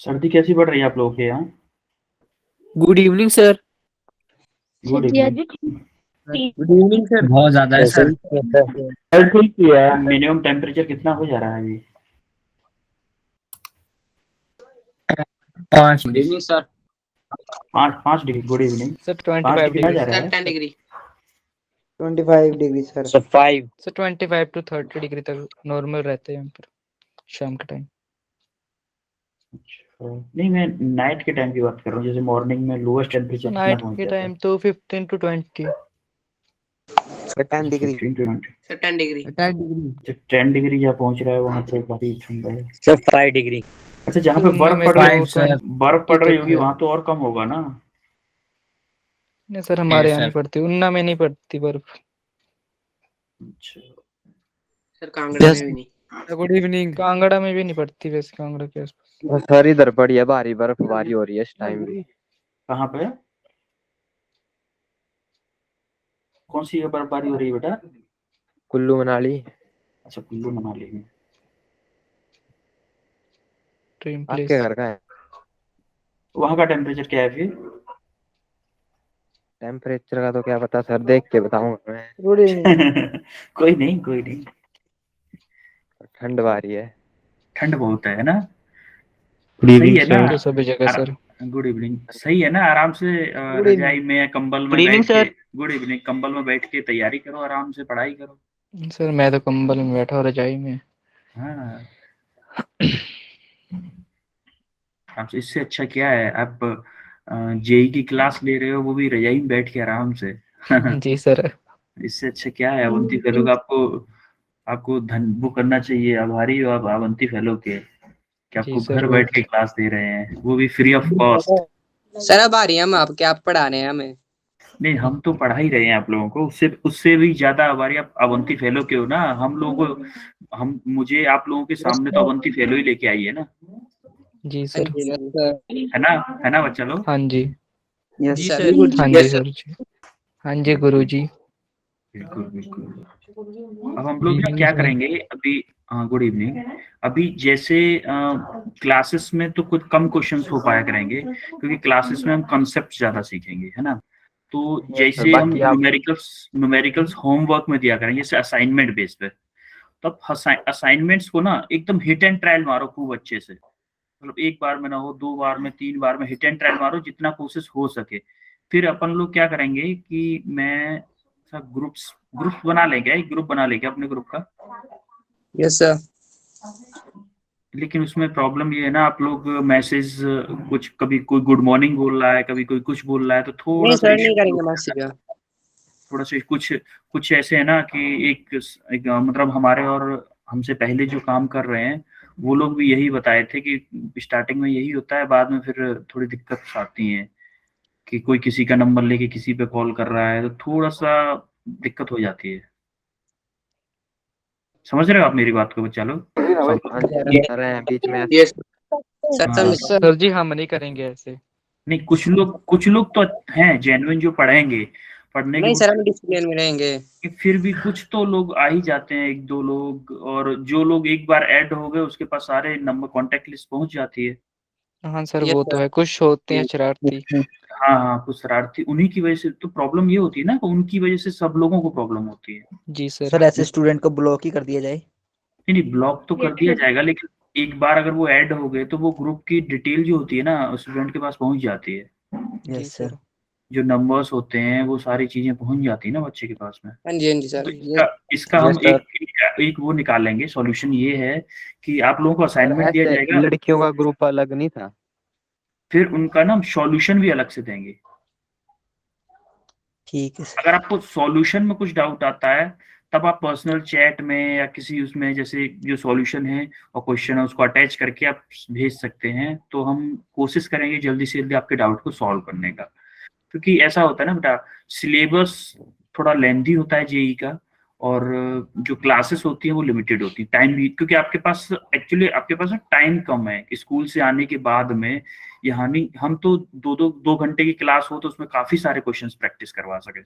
सर्दी कैसी पड़ रही है आप लोगों के यहाँ? Good evening sir. Good evening. Good evening sir. बहुत ज्यादा है सर। मिनिमम टेम्परेचर कितना हो जा रहा है अभी? 5 good evening sir. 5 degree. Good evening. Sir 5 25 degree ना जा डिग्री रहा है? 10 degree 25 degree sir. Sir 5 sir 25 to 30 degree तक नॉर्मल रहते हैं यहाँ पर शाम के टाइम। अच्छा, नहीं मैं नाइट के टाइम की बात कर रहा हूँ, जैसे मॉर्निंग में लोएस्ट टेम्परेचर कितना नाइट पहुँच के जाता है? टाइम तो 15 to 20। Sir 10 degree. 15 to 20। Sir 10 degree 10 degree 10 degree जहाँ पहुँच रहा है वहाँ पे काफी ठंडा है। Sir 5 degree. अच्छा, जहाँ तो पे बर्फ उनमें पड़ तो रही, सर बर्फ पड़ रही तक होगी है। वहाँ तो और कम होगा ना? नहीं सर हमारे यहाँ सर। नहीं पड़ती, उन्ना में नहीं पड़ती बर्फ। अच्छा, सर कांगड़ा Yes. में भी नहीं। Good evening. कांगड़ा में भी नहीं पड़ती वैसे, कांगड़ा के आसपास। सर इधर पड़ी है, भारी बर्फबारी हो रही है इस टाइम भी। कहाँ पे? कौन सी बर्फबारी हो रही है बेटा? कुल्लू मनाली। अच्छा, कुल्लू मनाली में। ड्रीम आपके प्लेस। घर का है? वहाँ का टेम्परेचर क्या है फिर? टेम्परेचर का तो क्या पता सर, देख के बताऊंगा मैं। Good evening. कोई नहीं कोई नहीं। ठंड भारी है। ठंड बहुत है ना? गुड सही इवनिंग है ना? तो सभी जगह सर। Good evening. सही है ना? आराम से Good रजाई evening. में कंबल में Good evening, बैठ के। sir. Good evening. कंबल में बैठ के तैयारी करो, आराम से पढ़ाई करो। सर मैं तो कंबल में बैठा हूँ रजाई में। हाँ, आपसे इससे अच्छा क्या है? आप जेई की क्लास ले रहे हो, वो भी रजाई में बैठ के आराम से। जी सर। इससे अच्छा क्या है? अवंती फेलो का आपको आपको धन वो करना चाहिए। आभारी हो आप अवंती फेलो के, कि जी आपको सर घर बैठ के क्लास दे रहे हैं, वो भी फ्री ऑफ कॉस्ट। सर अब आ रही है हम आपके, आप पढ़ा रहे हैं हमें। नहीं, हम तो पढ़ा ही रहे हैं आप लोगों को, उससे उससे भी ज्यादा आभारी आप अवंती फेलो के हो ना। हम लोगों को मुझे आप लोगों के सामने तो अवंती फेलो ही लेके आई है ना। जी हाँ सर। जी सर। है ना बच्चा लोग? हाँ जी। यस जी सर। सर। हाँ जी सर जी। हाँ जी गुरु जी। बिल्कुल बिल्कुल। अब हम लोग ना क्या करेंगे अभी? Good evening. अभी जैसे क्लासेस में तो कुछ कम क्वेश्चंस हो पाया करेंगे, क्योंकि क्लासेस में हम कॉन्सेप्ट ज्यादा सीखेंगे, है ना? तो जैसे हम बाकी आप न्यूमेरिकल्स होमवर्क में दिया करेंगे, जैसे असाइनमेंट बेस पे। तब असाइनमेंट्स को ना एकदम हिट एंड ट्रायल मारो खूब अच्छे से। मतलब एक बार में ना हो, 2 बार में, 3 बार में हिट एंड ट्रायल मारो, जितना कोशिश हो सके। फिर अपन लोग क्या करेंगे कि मैं ग्रुप्स ग्रुप्स बना लेंगे, एक ग्रुप बना लेंगे अपने ग्रुप का। Yes sir. लेकिन उसमें प्रॉब्लम ये है ना, आप लोग मैसेज कुछ, कभी कोई गुड मॉर्निंग बोल रहा है, कभी कोई कुछ बोल रहा है, तो थोड़ा नहीं सा सर, इशू नहीं करेंगे मैसेज का। थोड़ा सा कुछ कुछ ऐसे है ना कि एक मतलब हमारे और हमसे पहले जो काम कर रहे हैं वो लोग भी यही बताए थे कि स्टार्टिंग में यही होता है, बाद में फिर थोड़ी दिक्कत आती है कि कोई किसी का नंबर लेके किसी पे कॉल कर रहा है, तो थोड़ा सा दिक्कत हो जाती है। समझ रहे हो आप मेरी बात को बच्चा लोग? हाँ जी सर हैं बीच में। Yes sir. हाँ। सर जी हम नहीं करेंगे ऐसे। नहीं, कुछ लोग तो हैं जेन्युइन जो पढ़ेंगे, पढ़ने के नहीं सर, हम डिसिप्लिन में रहेंगे। कि फिर भी कुछ तो लोग आ ही जाते हैं, एक दो लोग, और जो लोग एक बार ऐड हो गए उसके पास सारे नंबर कांटेक्ट लिस्ट पहुंच जाती है। हाँ सर यस वो तो सर। है, कुछ होते हैं शरारती। हाँ हाँ, कुछ शरारती, उन्हीं की वजह से तो प्रॉब्लम ये होती है ना, उनकी वजह से सब लोगों को प्रॉब्लम होती है। जी सर। सर ऐसे स्टूडेंट को ब्लॉक ही कर दिया जाए। नहीं नहीं, ब्लॉक तो कर दिया जाएगा, लेकिन एक बार अगर वो ऐड हो गए तो वो ग्रुप की डिटेल जो होती है ना स्टूडेंट के पास पहुंच जाती है। जी यस सर। सर। जो नंबर्स होते हैं वो सारी चीजें पहुंच जाती है ना बच्चे के पास में। हाँ जी सर। तो इसका हम Yes, sir. एक वो निकालेंगे, सॉल्यूशन ये है कि आप लोगों को असाइनमेंट दिया ऐसे जाएगा, लड़कियों का ग्रुप अलग नहीं था? फिर उनका ना सॉल्यूशन भी अलग से देंगे। ठीक है सर। अगर आपको सॉल्यूशन में कुछ डाउट आता है, तब आप पर्सनल चैट में या किसी उसमें, जैसे जो सॉल्यूशन है और क्वेश्चन है उसको अटैच करके आप भेज सकते हैं, तो हम कोशिश करेंगे जल्दी से जल्दी आपके डाउट को सॉल्व करने का। क्योंकि ऐसा होता है ना बेटा, सिलेबस थोड़ा लेंथी होता है जेई का, और जो क्लासेस होती है वो लिमिटेड होती है, टाइम भी, क्योंकि आपके पास एक्चुअली आपके पास टाइम कम है स्कूल से आने के बाद में। यहाँ नहीं, हम तो 2 घंटे की क्लास हो तो उसमें काफी सारे क्वेश्चंस प्रैक्टिस करवा सके।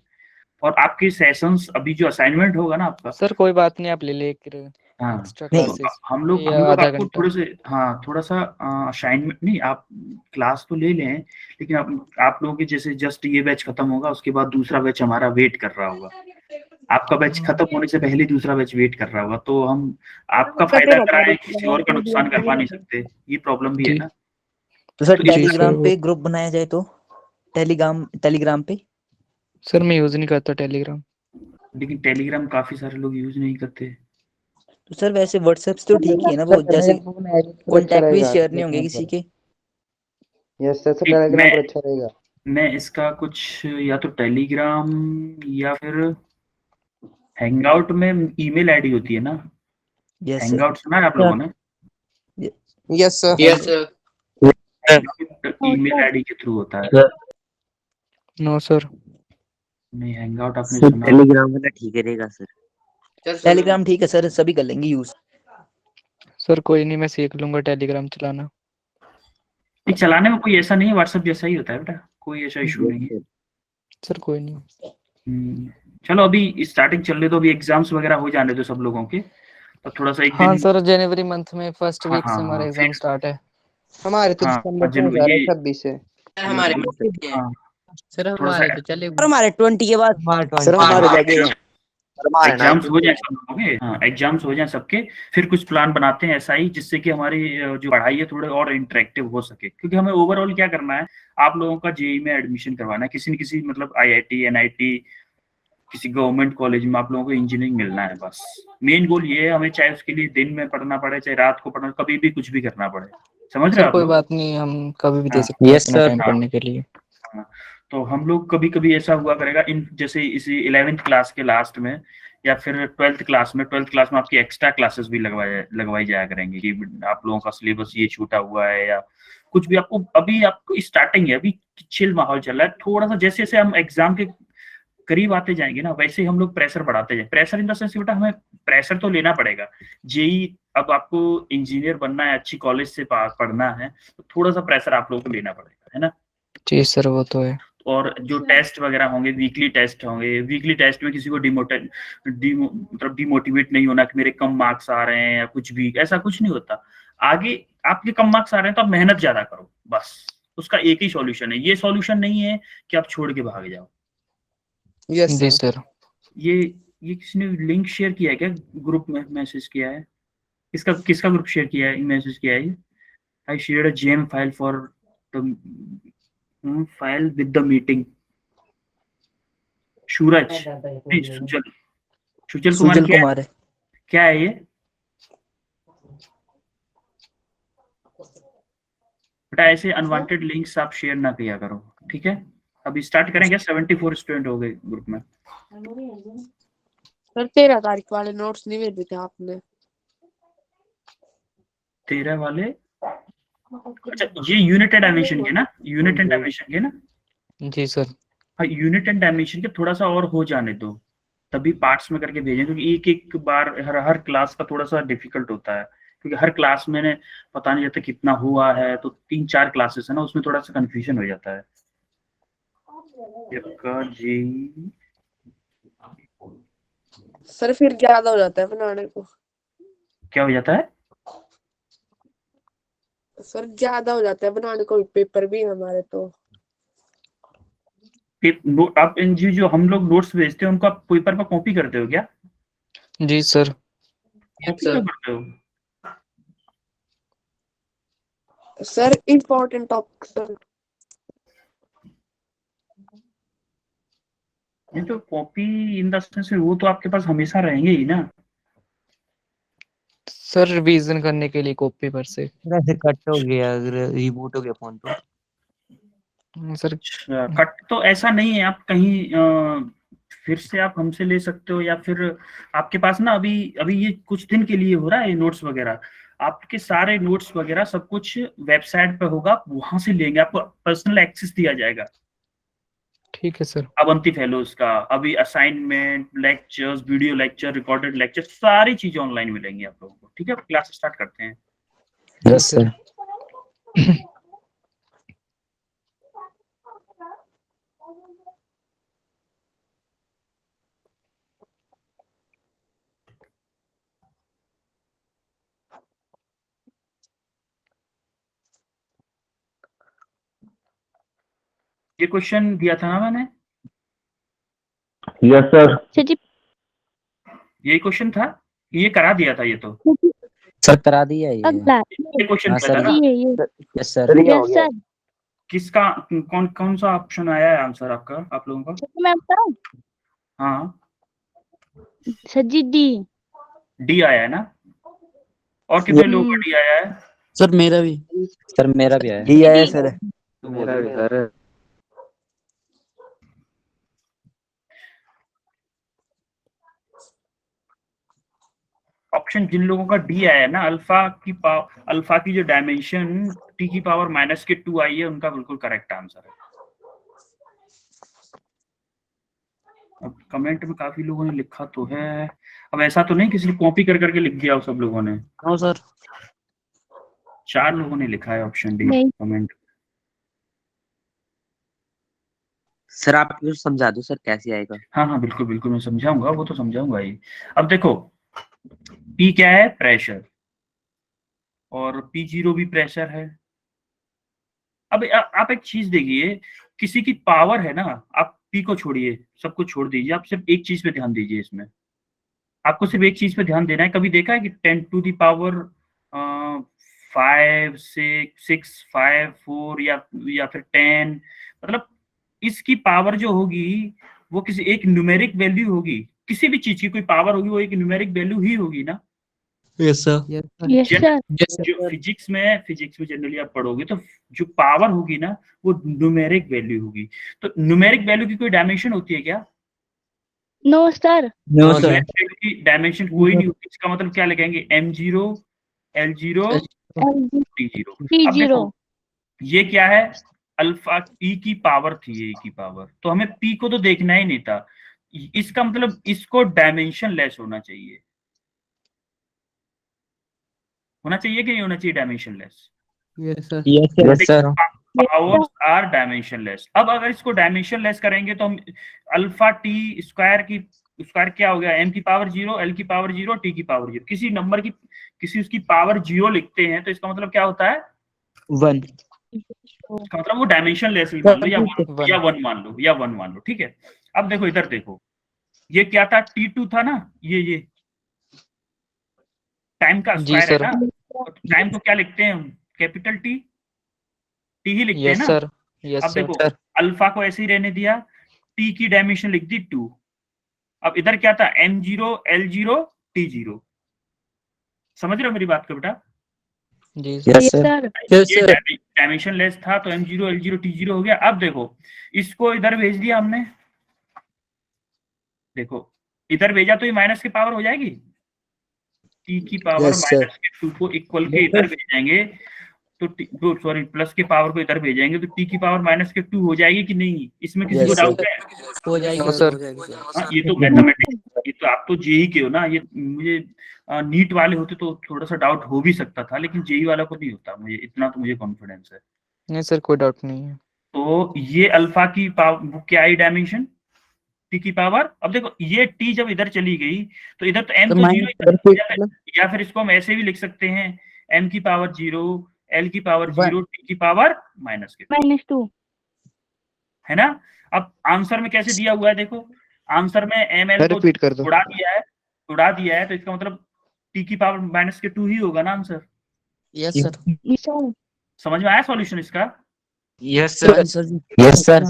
और आपके सेशंस अभी जो असाइनमेंट होगा ना आपका, सर कोई बात नहीं, आप ले लेकर हाँ एक्स्ट्रा नहीं। तो क्लासेस हम लोग या आधा आपको घंटा। थोड़े से, हाँ थोड़ा सा असाइनमेंट नहीं, आप क्लास तो ले लें, लेकिन आप लोगों के जैसे जस्ट ये बैच खत्म होगा उसके बाद दूसरा बैच हमारा वेट कर रहा होगा, आपका बैच खत्म होने से पहले दूसरा बैच वेट कर रहा होगा, तो हम आपका फायदा कराएं, किसी और का नुकसान करवा नहीं सकते, ये प्रॉब्लम भी है जी ना। तो सर तो इस जी सर, टेलीग्राम वो पे ग्रुप बनाया जाए तो, टेलीग्राम पे। सर मैं यूज नहीं करता टेलीग्राम। लेकिन टेलीग्राम काफी सारे लोग यूज नहीं करते। तो सर वैसे व्हाट्सएप तो ठीक ही है ना, वो सर जैसे टेलीग्राम में ऐड पर अच्छा कॉन्टैक्ट भी रहेगा शेयर नहीं होंगे टेलीग्राम किसी पर। के। यस सर, एक टेलीग्राम पर अच्छा रहेगा। मैं इसका कुछ या तो टेलीग्राम या फिर हैंगआउट में ईमेल आईडी होती है ना, यस सर। हैंगआउट सुना है आप लोगों ने? Yes sir. Yes sir. Hangout email ID के थ्रू होता है। No sir. नहीं, हैंगआउट आपने सर सुना? टेलीग्राम वाला ठीक रहेगा सर। टेलीग्राम ठीक है सर, सभी कर लेंगे यूज। सर कोई नहीं, मैं सीख लूंगा टेलीग्राम चलाना। नहीं, चलाने में कोई ऐसा नहीं है, व्हाट्सएप जैसा ही होता है बेटा, कोई ऐसा इशू नहीं है। सर कोई नहीं। चलो अभी स्टार्टिंग चलने दो, अभी एग्जाम्स वगैरह हो जाने दो सब लोगों के, तो थोड़ा सा एक हाँ दिन। सर, जनवरी मंथ में फर्स्ट हाँ वीक हाँ से हमारा हाँ एग्जाम फिर, स्टार्ट है। हमारे तो हाँ दिसंबर से हो जनवरी जा रहे ये, 26 से। हमारे हाँ सर थोड़ा सा हमारे तो चले और हमारे 20 के बाद सर हमारे हमारे लगे हैं। एग्जाम्स हो जाए सब लोगों के, हाँ एग्जाम्स हो जाए सबके, फिर कुछ प्लान बनाते हैं ऐसा ही जिससे कि हमारी जो पढ़ाई है थोड़े और इंटरेक्टिव हो सके, क्योंकि हमें ओवरऑल क्या करना है, आप लोगों का जेई में एडमिशन करवाना है, किसी न किसी मतलब आईआईटी एनआईटी किसी गवर्नमेंट कॉलेज में आप लोगों को इंजीनियरिंग मिलना है, बस मेन गोल ये है, हमें चाहे उसके लिए दिन में पढ़ना पड़े चाहे रात को पढ़ना, कभी भी कुछ भी करना पड़े, समझ रहे सर हो आप कोई लोग? बात नहीं, हम कभी भी दे हाँ सकते हैं यस अपना सर। टाइम हाँ पढ़ने के लिए। हाँ। तो हम लोग कभी कभी ऐसा हुआ करेगा इन जैसे इसी 11th क्लास के लास्ट में या फिर 12th क्लास में आपकी एक्स्ट्रा क्लासेस भी लगवाई जाया करेंगे कि आप लोगों का सिलेबस ये छूटा हुआ है या कुछ भी, आपको अभी आपको स्टार्टिंग है, अभी चिल माहौल चल रहा है, थोड़ा सा जैसे जैसे हम एग्जाम के करीब आते जाएंगे ना वैसे ही हम लोग प्रेशर बढ़ाते जाए, प्रेशर इन द सेंस बेटा हमें प्रेशर तो लेना पड़ेगा, जेई अब आपको इंजीनियर बनना है, अच्छी कॉलेज से पढ़ना है, तो थोड़ा सा प्रेशर आप लोगों को लेना पड़ेगा, है ना। जी सर वो तो है। और जो टेस्ट वगैरह होंगे, वीकली टेस्ट होंगे, वीकली टेस्ट में किसी को मतलब डिमोटिवेट नहीं होना कि मेरे कम मार्क्स आ रहे हैं या कुछ भी, ऐसा कुछ नहीं होता। आगे आपके कम मार्क्स आ रहे हैं तो आप मेहनत ज्यादा करो, बस उसका एक ही सॉल्यूशन है, ये सॉल्यूशन नहीं है कि आप छोड़ के भाग जाओ। यस जी सर। सर। ये ये किसी ने लिंक शेयर किया है क्या, ग्रुप में मैसेज किया है, किसका किसका ग्रुप शेयर किया है, मैसेज किया है? I shared a gem file for the file with the meeting. Suraj नहीं, सुजल, सुजल कुमार सुजल क्या है, कुमार है। क्या है ये बेटा, ऐसे अनवांटेड लिंक्स आप शेयर ना किया करो, ठीक है। अभी स्टार्ट करेंगे, 74 स्टूडेंट हो गए ग्रुप में। सर 13 तारीख वाले नोट्स नहीं भेजे थे आपने? 13 वाले, अच्छा ये यूनिट एंड डायमेंशन के ना, यूनिट एंड डायमेंशन के ना, जी सर। हाँ यूनिट एंड डायमेंशन के थोड़ा सा और हो जाने दो, तभी पार्ट्स में करके भेजें, क्योंकि एक एक बार हर हर क्लास का थोड़ा सा डिफिकल्ट होता है, क्योंकि हर क्लास में ने पता नहीं जाता कितना हुआ है, तो 3-4 क्लासेस है ना, उसमें थोड़ा सा कंफ्यूजन हो जाता है। जी सर फिर ज्यादा हो जाता है बनाने को। क्या हो जाता है? सर ज्यादा हो जाता है बनाने को, पेपर भी हमारे तो। आप इन जो हम लोग नोट्स भेजते हैं उनको आप पेपर पर कॉपी करते हो क्या? जी सर। कॉपी क्यों करते हो? Sir important topic sir. ये तो कॉपी इन द सेंस वो तो आपके पास हमेशा रहेंगे ही ना। सर रिवीजन करने के लिए कॉपी पर से। ऐसे कट हो गया, अगर रिबूट हो गया फोन तो। सर कट तो ऐसा नहीं है, आप कहीं फिर से आप हमसे ले सकते हो, या फिर आपके पास ना अभी अभी ये कुछ दिन के लिए हो रहा है ये नोट्स वगैरह, आपके सारे नोट्स वगैरह सब कुछ वेबसाइट पे होगा, आप वहां से लेंगे, आपको पर्सनल एक्सेस दिया जाएगा। ठीक है सर। अवंती फेलोज का अभी assignment, lectures, video lecture, recorded lecture, सारी चीजें ऑनलाइन मिलेंगी आप लोगों को, ठीक है। क्लास स्टार्ट करते हैं। Yes sir. ये क्वेश्चन दिया था ना मैंने, यस सर। सर जी यही क्वेश्चन था, ये करा दिया था ये तो, सर करा दिया ये। अगला ये क्वेश्चन हाँ दिया था सर, ना। ये यस सर। Yes sir. किसका कौन कौन सा ऑप्शन आया है आंसर आपका, आप लोगों का? मैं बताऊं हाँ, सर जी डी। डी आया है ना, और कितने लोगों का डी आया है? सर मेरा भी आया है। डी आया सर। मेरा भी सर। ऑप्शन जिन लोगों का डी आया है ना, अल्फा की जो डायमेंशन टी की पावर -2 आई है, उनका बिल्कुल करेक्ट आंसर है। अब कमेंट में काफी लोगों ने लिखा तो है, अब ऐसा तो नहीं किसी ने कॉपी कर करके लिख दिया हो सब लोगों ने? हाँ सर। 4 लोगों ने लिखा है ऑप्शन डी नहीं। कमेंट। सर आप कुछ समझा दो सर, कैसे आएगा? हाँ हाँ बिल्कुल बिल्कुल, मैं समझाऊंगा, वो तो समझाऊंगा ही। अब देखो, P क्या है? प्रेशर, और P0 भी प्रेशर है। अब आप एक चीज देखिए, किसी की पावर है ना, आप P को छोड़िए, सब कुछ छोड़ दीजिए, आप सिर्फ एक चीज पे ध्यान दीजिए इसमें, आपको सिर्फ एक चीज पे ध्यान देना है। कभी देखा है कि 10⁵ 6 5 4 या फिर 10, मतलब इसकी पावर जो होगी वो किसी एक न्यूमेरिक वैल्यू होगी, किसी भी चीज की कोई पावर होगी वो एक न्यूमेरिक वैल्यू ही होगी ना। Yes sir. Yes sir. जो फिजिक्स में जनरली आप पढ़ोगे तो जो पावर होगी ना वो न्यूमेरिक वैल्यू होगी। तो न्यूमेरिक वैल्यू की कोई डायमेंशन होती है क्या? No sir. No sir. की डायमेंशन कोई नहीं होती। इसका मतलब क्या लगाएंगे? m0 l0 t0। अब T0 देखो ये क्या है? अल्फा ई की पावर थी, ए की पावर, तो हमें पी को तो देखना ही नहीं था। इसका मतलब इसको डायमेंशन लेस होना चाहिए, कि नहीं होना चाहिए dimensionless? Yes sir. Powers are dimensionless. अब अगर इसको डायमेंशन लेस करेंगे तो हम अल्फा टी स्क्वायर क्या हो गया? m की पावर 0, l की पावर 0, t की पावर 0। किसी नंबर की किसी उसकी पावर 0 लिखते हैं तो इसका मतलब क्या होता है? 1। इसका मतलब वो डायमेंशन लेस ही मान लो, या वन मान लो, ठीक है। अब देखो इधर देखो, ये क्या था? T2 था ना, ये टाइम का जी स्क्वायर है सर। ना, तो टाइम को क्या लिखते हैं हम? कैपिटल टी ही लिखते हैं यस ना। सर। यस अब सर। देखो अल्फा को ऐसे ही रहने दिया, टी की डायमेंशन लिख दी 2। अब इधर क्या था? m0 l0 t0। समझ रहे हो मेरी बात को बेटा? जी यस सर। ये डायमेंशन लेस था तो m0 l0 t0 हो गया। अब देखो इसको इधर भेज दिया हमने, देखो इधर भेजा तो ये माइनस की पावर हो जाएगी, t की पावर Yes, sir. -2 को इक्वल के इधर भेजेंगे तो सॉरी प्लस के पावर को इधर भेजेंगे तो t की पावर -2 हो जाएगी कि नहीं? इसमें किसी Yes, को sir. डाउट है? हो जाएगा नो सर। हाँ, ये तो मैथमेटिक्स, ये तो आप तो जेई के हो ना, ये मुझे नीट वाले होते तो थोड़ा सा डाउट हो भी सकता था, लेकिन जेई वाला को नहीं होता, मुझे इतना तो मुझे कॉन्फिडेंस है। नहीं सर, कोई डाउट नहीं है। तो ये अल्फा की पावर क्या आई डायमेंशन? टी की पावर। अब देखो ये टी जब इधर चली गई तो इधर तो एम तो 0, या फिर इसको हम ऐसे भी लिख सकते हैं, एम की पावर 0, एल की पावर 0, टी की पावर -2, है ना। अब आंसर में कैसे दिया हुआ है देखो, आंसर में एम एल को रिपीट कर दो। उड़ा दिया है तो इसका मतलब टी की पावर -2 ही होगा ना आंसर। Yes sir. समझ में आया सॉल्यूशन इसका? Yes sir. Yes sir.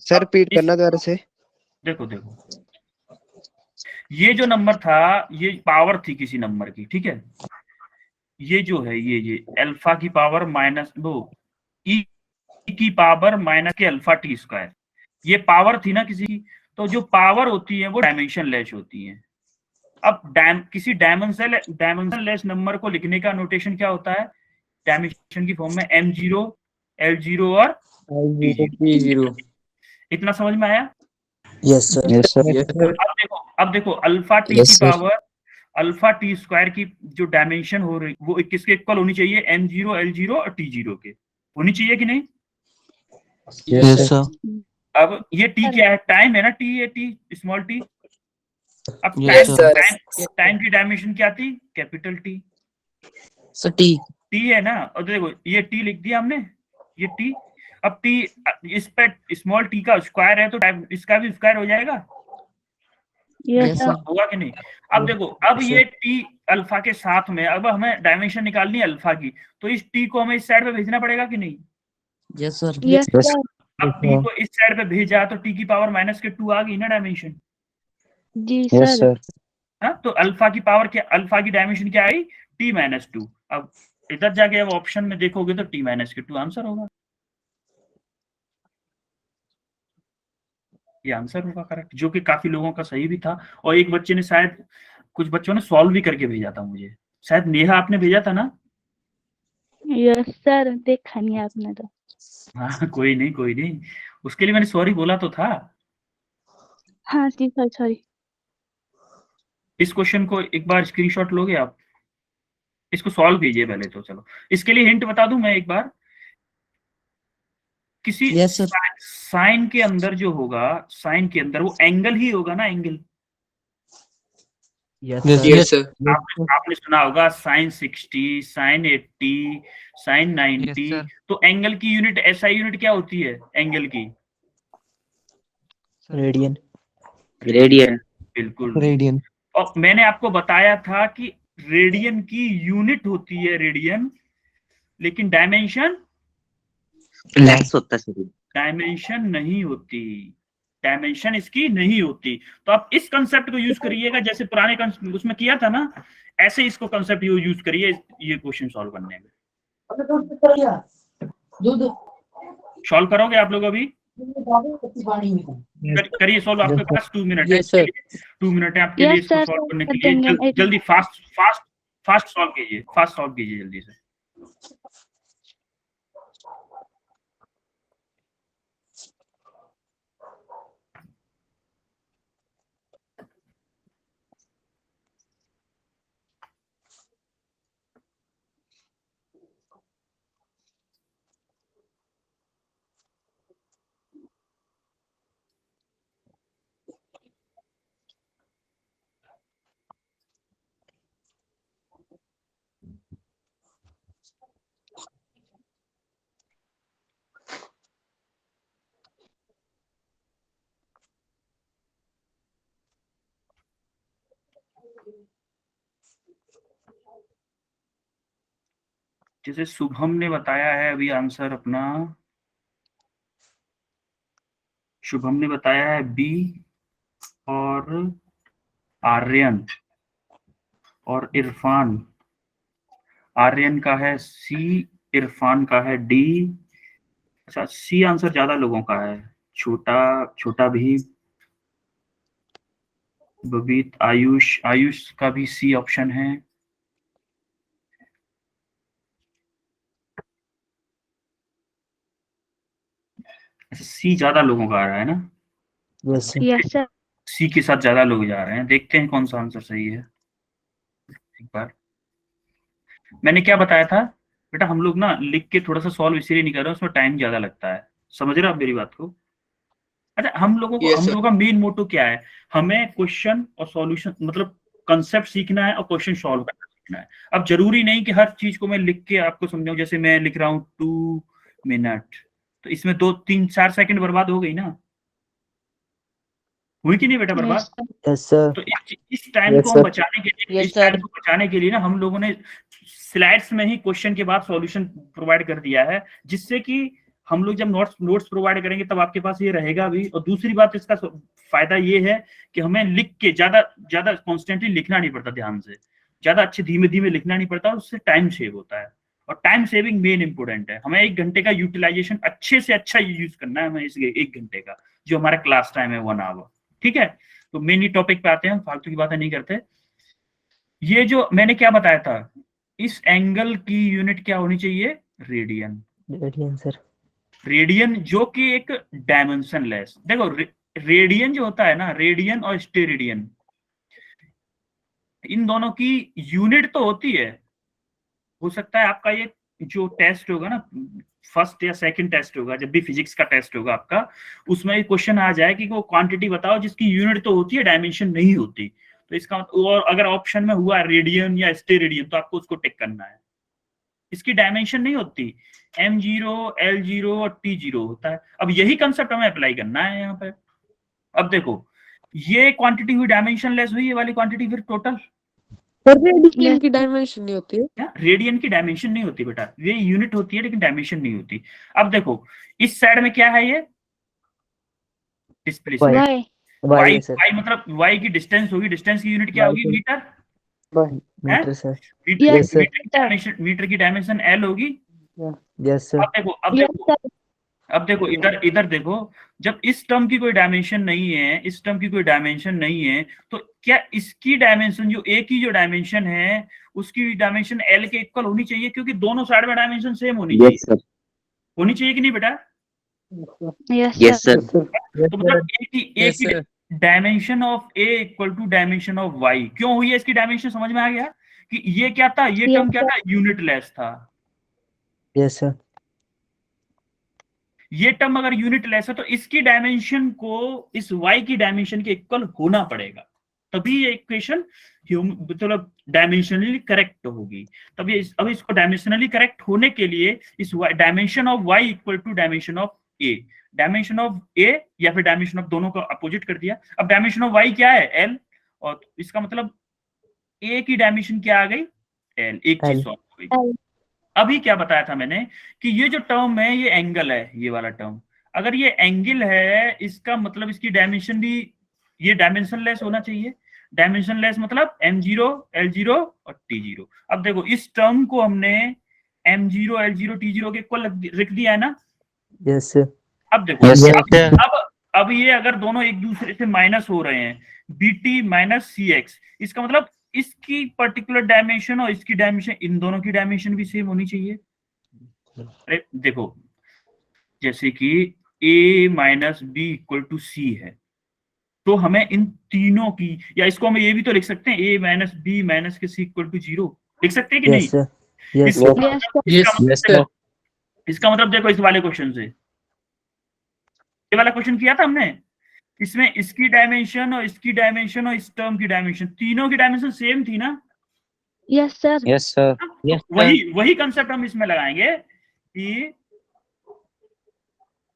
Sir repeat करना दोबारा से। देखो ये जो नंबर था ये पावर थी किसी नंबर की, ठीक है। ये जो है ये अल्फा की पावर -2 ई की पावर माइनस के अल्फा टी स्क्वायर, ये पावर थी ना किसी की। तो जो पावर होती है वो डायमेंशन लेस होती है। अब किसी डायमेंशन लेस नंबर को लिखने का नोटेशन क्या होता है? डायमेंशन की फॉर्म में m0 l0 और t0। इतना समझ में आया? Yes, sir. अब देखो अल्फा टी Yes, की sir. Power alpha T square की जो डायमेंशन हो रही वो किसके इक्वल होनी चाहिए? m0 l0 और t0 के होनी चाहिए कि नहीं? Yes sir. अब ये टी क्या है? टाइम है ना, टी है, टी स्मॉल टी। अब Yes, sir. टाइम की डायमेंशन क्या थी? Capital T. Sir T. T है ना, और देखो ये टी लिख दिया हमने, ये टी। अब टी इस पे स्मॉल टी का स्क्वायर है तो इसका भी स्क्वायर हो जाएगा, यस सर। होगा कि नहीं? अब देखो, अब ये टी अल्फा के साथ में, अब हमें डायमेंशन निकालनी है अल्फा की, तो इस टी को हमें इस साइड पे भेजना पड़ेगा कि नहीं? Yes, sir. Yes sir. अब टी को इस साइड पे भेजा तो टी की पावर -2 आ गई ना डायमेंशन। जी यस सर। सर। हाँ, तो अल्फा की पावर क्या, अल्फा की डायमेंशन क्या आई? t-2। अब इधर जाके अब ऑप्शन में देखोगे तो t-2 आंसर होगा, ये आंसर होगा करेक्ट, जो कि काफी लोगों का सही भी था। और एक बच्चे ने शायद, कुछ बच्चों ने सॉल्व भी करके भेजा था मुझे, शायद नेहा आपने भेजा था ना? यस सर, देखा नहीं आपने तो। हाँ कोई नहीं कोई नहीं, उसके लिए मैंने सॉरी बोला तो था। हाँ जी सर, सॉरी। इस क्वेश्चन को एक बार स्क्रीनशॉट लोगे आप, इसको सॉल्व कीजिए पहले तो। चलो इसके लिए हिंट बता दूं मैं एक बार, किसी Yes, sir. साइन के अंदर जो होगा, साइन के अंदर वो एंगल ही होगा ना, एंगल। Yes, Yes, sir. आपने सुना होगा साइन 60, साइन 80, साइन 90। sir. तो एंगल की यूनिट, एसआई यूनिट क्या होती है एंगल की? Radian. रेडियन। बिल्कुल। Radian. और मैंने आपको बताया था कि रेडियन की यूनिट होती है रेडियन, लेकिन डायमेंशन लैक्स होता है। डायमेंशन नहीं होती, डायमेंशन इसकी नहीं होती। तो आप इस कंसेप्ट को यूज करिएगा, जैसे पुराने उसमें किया था ना, ऐसे इसको कंसेप्ट यूज करिए ये क्वेश्चन सॉल्व करने में। सॉल्व करोगे आप लोग अभी? करिए सॉल्व, आपके पास 2 मिनट है। Yes, sir. 2 मिनट है आपके लिए Yes, इसको sir. सॉल्व करने के कर देंगे। लिए। जल्दी फास्ट सॉल्व कीजिए, फास्ट सॉल्व कीजिए जल्दी से। जैसे शुभम ने बताया है अभी आंसर अपना, शुभम ने बताया है बी, और आर्यन और इरफान, आर्यन का है सी, इरफान का है डी। अच्छा, सी आंसर ज्यादा लोगों का है, छोटा भी, बबीत, आयुष का भी सी ऑप्शन है। अच्छा, सी ज्यादा लोगों का आ रहा है ना? Yes, sir. Yes sir. C के साथ ज्यादा लोग जा रहे हैं, देखते हैं कौन सा आंसर सही है एक बार। मैंने क्या बताया था बेटा, हम लोग ना लिख के थोड़ा सा सॉल्व इसलिए नहीं कर रहे हैं, उसमें टाइम ज्यादा लगता है, समझ रहे हो आप मेरी बात को? अच्छा, हम Yes, sir. लोगों का मेन मोटो क्या है? हमें क्वेश्चन और सॉल्यूशन, मतलब कंसेप्ट सीखना है और क्वेश्चन सॉल्व करना सीखना है। अब जरूरी नहीं कि हर चीज को मैं लिख के आपको समझाऊं, जैसे मैं लिख रहा हूँ 2 मिनट, तो इसमें 2-3-4 सेकंड बर्बाद हो गई ना, हुई कि नहीं बेटा बर्बाद? Yes, sir. तो इस टाइम Yes, को हम sir. बचाने के लिए, Yes, इस टाइम sir. को बचाने के लिए ना हम लोगों ने स्लाइड्स में ही क्वेश्चन के बाद सॉल्यूशन प्रोवाइड कर दिया है, जिससे कि हम लोग जब नोट्स प्रोवाइड करेंगे तब आपके पास ये रहेगा भी। और दूसरी बात, इसका फायदा ये है कि हमें लिख के ज्यादा कॉन्स्टेंटली लिखना नहीं पड़ता, ध्यान से ज्यादा अच्छे धीमे धीमे लिखना नहीं पड़ता, और उससे टाइम सेव होता है। और टाइम सेविंग मेन इंपोर्टेंट है, हमें 1 घंटे का यूटिलाइजेशन अच्छे से अच्छा यूज करना है हमें, इस 1 घंटे का जो हमारा क्लास टाइम है 1 आवर। ठीक है, तो मेन टॉपिक पे आते हैं, हम फालतू की बातें नहीं करते। ये जो मैंने क्या बताया था, इस एंगल की यूनिट क्या होनी चाहिए? रेडियन। Radian, sir. रेडियन जो कि एक डायमेंशन लेस, देखो रेडियन जो होता है ना, रेडियन और स्टेरेडियन, इन दोनों की यूनिट तो होती है। हो सकता है आपका ये जो टेस्ट होगा ना, फर्स्ट या सेकंड टेस्ट होगा, जब भी फिजिक्स का टेस्ट होगा आपका, उसमें एक क्वेश्चन आ जाए कि वो क्वांटिटी बताओ जिसकी यूनिट तो होती है, डायमेंशन नहीं होती। तो इसका, और अगर ऑप्शन में हुआ रेडियन या स्टेरेडियन, तो आपको उसको टिक करना है। इसकी डायमेंशन नहीं होती, m0 l0 और t0 होता है। अब यही कंसेप्ट हमें अप्लाई करना है यहाँ पे। अब देखो ये क्वांटिटी हुई डायमेंशन लेस हुई, ये वाली क्वांटिटी फिर टोटल। रेडियन की डायमेंशन नहीं होती है क्या रेडियन की डायमेंशन नहीं होती बेटा, ये यूनिट होती है लेकिन डायमेंशन नहीं होती। अब देखो इस साइड में क्या है, ये डिस्प्लेसमेंट वाई वाई y है सर, y मतलब y की डिस्टेंस होगी, डिस्टेंस की यूनिट क्या होगी, metre. Metre sir, Yes, sir. Metre की डायमेंशन l होगी। यस सर, अब देखो इधर देखो, जब इस टर्म की कोई डायमेंशन नहीं है, इस टर्म की कोई डायमेंशन नहीं है, तो क्या इसकी डायमेंशन जो a की जो डायमेंशन है उसकी डायमेंशन l के इक्वल होनी चाहिए, क्योंकि दोनों साइड में डायमेंशन सेम होनी चाहिए। यस सर, होनी चाहिए कि नहीं बेटा? यस सर, तो मतलब a की dimension of a equal to dimension of y क्यों हुई है, इसकी डायमेंशन समझ में आ गया कि ये क्या था, ये Yes, टर्म क्या था, यूनिट लेस था। यस सर, ये टर्म अगर यूनिट लेस है तो इसकी डायमेंशन को इस y की डायमेंशन के इक्वल होना पड़ेगा, तभी ये इक्वेशन मतलब डायमेंशनली करेक्ट होगी। तभी अब इसको डायमेंशनली करेक्ट होने के लिए इस dimension of y equal to dimension of a, dimension of a या फिर डायमेंशन ऑफ दोनों का अपोजिट कर दिया। अब डायमेंशन ऑफ y क्या है, l, और इसका मतलब a की डायमेंशन क्या आ गई, l, एक चीज सॉल्व हो गई। अभी क्या बताया था मैंने कि ये जो टर्म है ये एंगल है, ये वाला टर्म अगर ये एंगल है, इसका मतलब इसकी डायमेंशन भी ये डायमेंशन लेस होना चाहिए। डायमेंशन लेस मतलब m0 l0 और t0। अब देखो इस टर्म को हमने m0 l0 t0 के इक्वल रख दिया है ना। यस सर, अब देखो Yes, sir. अब ये अगर दोनों एक दूसरे से माइनस हो रहे हैं, bt माइनस cx, इसका मतलब इसकी पर्टिकुलर डायमेंशन और इसकी डायमेंशन, इन दोनों की डायमेंशन भी सेम होनी चाहिए। अरे देखो जैसे कि a minus B equal to C है, तो हमें इन तीनों की, या इसको हम ये भी तो लिख सकते हैं a माइनस बी माइनस के सी इक्वल टू 0, लिख सकते हैं कि नहीं? यस सर, यस इसका इसका मतलब देखो इस वाले क्वेश्चन से, ये वाला क्वेश्चन किया था हमने, इसमें इसकी डायमेंशन और इसकी डायमेंशन और इस टर्म की डायमेंशन, तीनों की डायमेंशन सेम थी ना। Yes, sir. यस सर, तो वही कंसेप्ट हम इसमें लगाएंगे कि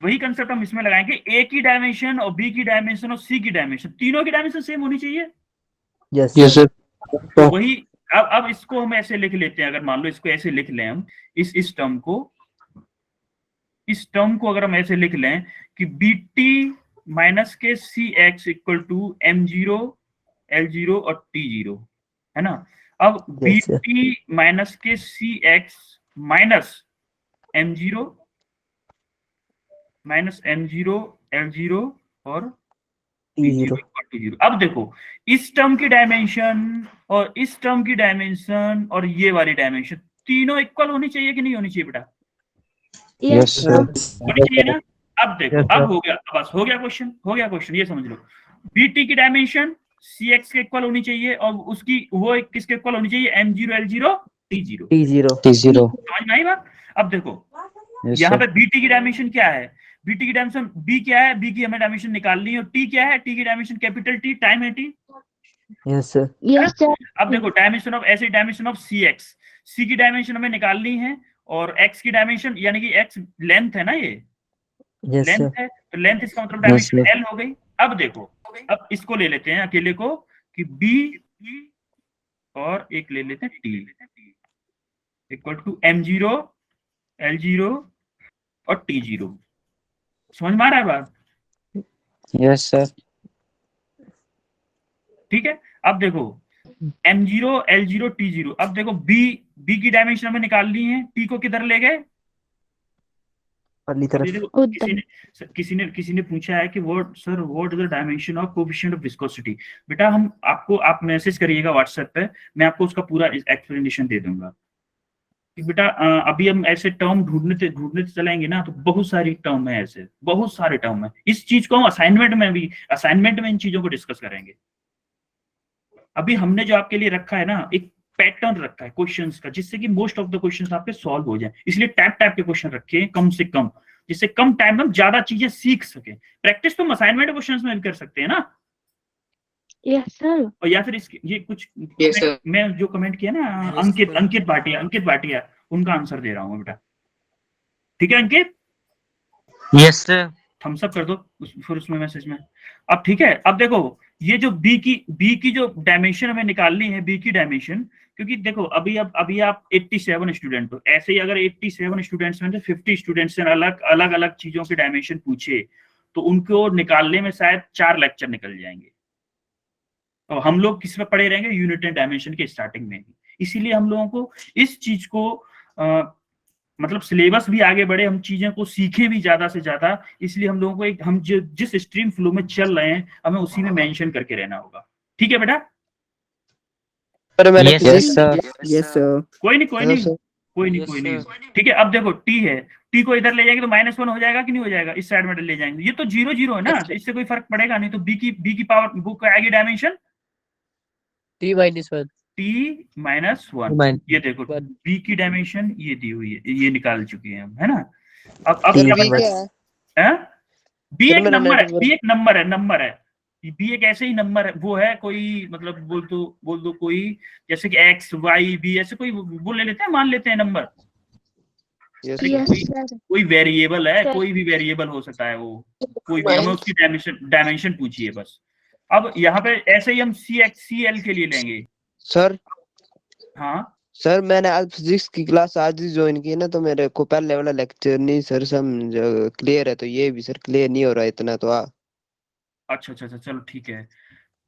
वही कंसेप्ट हम इसमें लगाएंगे, ए की डायमेंशन और बी की डायमेंशन और सी की डायमेंशन, तीनों की डायमेंशन सेम होनी चाहिए। यस यस सर, सर, तो वही अब इसको हम ऐसे लिख लेते हैं, अगर मान लो इसको ऐसे लिख लें हम, इस टर्म को अगर हम ऐसे लिख लें कि bt माइनस के सी x equal to m0 l0 और t0, है ना। अब Yes, sir. bt माइनस के सी एक्स माइनस m0 l0 और t0, t0। अब देखो इस टर्म की डायमेंशन और इस टर्म की डायमेंशन और ये वाली डायमेंशन तीनों इक्वल होनी चाहिए कि नहीं होनी चाहिए बेटा? यस सर, होनी चाहिए ना। अब देखो अब हो गया, बस हो गया क्वेश्चन, ये समझ लो, bt की डायमेंशन cx के इक्वल होनी चाहिए और उसकी वो किसके इक्वल होनी चाहिए, m0 l0 t0। t0, समझ में आई बात? अब देखो यस यहाँ सर, पे bt की डायमेंशन क्या है, bt की डायमेंशन b क्या है, b की हमें डायमेंशन निकालनी है, और t क्या है, t की डायमेंशन कैपिटल T, टाइम है t। Yes sir, Yes, sir. अब देखो डायमेंशन ऑफ ऐसे डायमेंशन ऑफ cx, c की डायमेंशन हमें निकालनी है और x की डायमेंशन यानी कि x लेंथ है ना, ये यस लेंथ सर, है, तो लेंथ इसका मतलब Yes, डायमेंशन sir. l हो गई। अब देखो अब इसको ले लेते हैं अकेले को कि b और एक ले लेते हैं t equal to m0 l0 और t0। समझ में आ रहा है बात? यस सर, ठीक है। अब देखो m0 l0 t0, अब देखो b की डायमेंशन हमें निकालनी है, t को किधर ले गए, अगली तरफ, उधर। किसी ने पूछा है कि sir what is the dimension of coefficient of viscosity. बेटा आप मैसेज करिएगा व्हाट्सएप पे, मैं आपको उसका पूरा एक्सप्लेनेशन दे दूंगा। बेटा अभी हम ऐसे टर्म ढूंढने चलेंगे ना, तो बहुत सारी टर्म है, ऐसे बहुत सारे टर्म है। इस चीज को हम असाइनमेंट में इन चीजों को डिस्कस करेंगे। अभी हमने जो आपके लिए रखा है ना, एक पैटर्न रखा है क्वेश्चंस का, जिससे कि मोस्ट ऑफ द क्वेश्चंस आपके सॉल्व हो जाए, इसलिए टाइप के क्वेश्चन रखे हैं कम से कम, जिससे कम टाइम में हम ज्यादा चीजें सीख सके। प्रैक्टिस तो हम असाइनमेंट क्वेश्चंस में भी कर सकते हैं ना, Yes, sir. और या फिर ये कुछ Yes, sir. मैं जो कमेंट किया ना, अंकित भाटिया उनका आंसर दे रहा हूँ बेटा। ठीक है Ankit? Yes sir. Thumbs up कर दो फिर उसमें मैसेज में। अब ठीक है, अब देखो ये जो बी की जो डायमेंशन हमें निकालनी है, बी की डायमेंशन, क्योंकि देखो अभी आप 87 स्टूडेंट हो, ऐसे ही अगर 87 स्टूडेंट्स में से 50 स्टूडेंट्स से अलग अलग चीजों के डायमेंशन पूछे तो उनको निकालने में शायद 4 लेक्चर निकल जाएंगे। तो हम लोग किस पे पड़े रहेंगे? यूनिट एंड डायमेंशन के स्टार्टिंग में ही। इसीलिए हम लोगों को इस चीज को मतलब सिलेबस भी आगे बढ़े, हम चीजें को सीखें भी ज्यादा से ज्यादा, इसलिए हम लोगों को हम जिस स्ट्रीम फ्लो में चल रहे हैं हमें उसी में मेंशन करके रहना होगा। ठीक है बेटा? सर मैंने Yes, physics sir. Yes sir कोई नहीं Yes, कोई नहीं। sir. ठीक है, अब देखो टी है, टी को इधर ले जाएंगे तो -1 हो जाएगा कि नहीं हो जाएगा? इस साइड में ले जाएंगे, ये तो 0 0 है ना, इससे कोई फर्क पड़ेगा नहीं। तो बी की पावर बुक आएगी डायमेंशन t minus 1 t-1। ये देखो बी की डायमेंशन ये दी हुई है, ये निकाल चुके हैं हम, है ना? अब T क्या minus- क्या है? बी सर एक मैंने नंबर है, network- बी एक नंबर है, बी एक ऐसे ही नंबर है, वो है कोई मतलब बोल दो कोई, जैसे कि एक्स वाई बी ऐसे कोई वो ले लेते हैं, मान लेते हैं नंबर। Yes yes sir. कोई वेरिएबल है, सर। कोई भी वेरिएबल हो सकता है, वो कोई भी, हमें उसकी डायमेंशन पूछिए बस। अब यहाँ पे ऐसे ही हम सी एल के लिए लेंगे। सर हाँ सर मैंने आज फिजिक्स की क्लास आज ही ज्वाइन की है ना, तो मेरे को पहले वाला लेक्चर नहीं सर समझ क्लियर है, तो ये भी सर क्लियर नहीं हो रहा है इतना, तो अच्छा चलो ठीक है।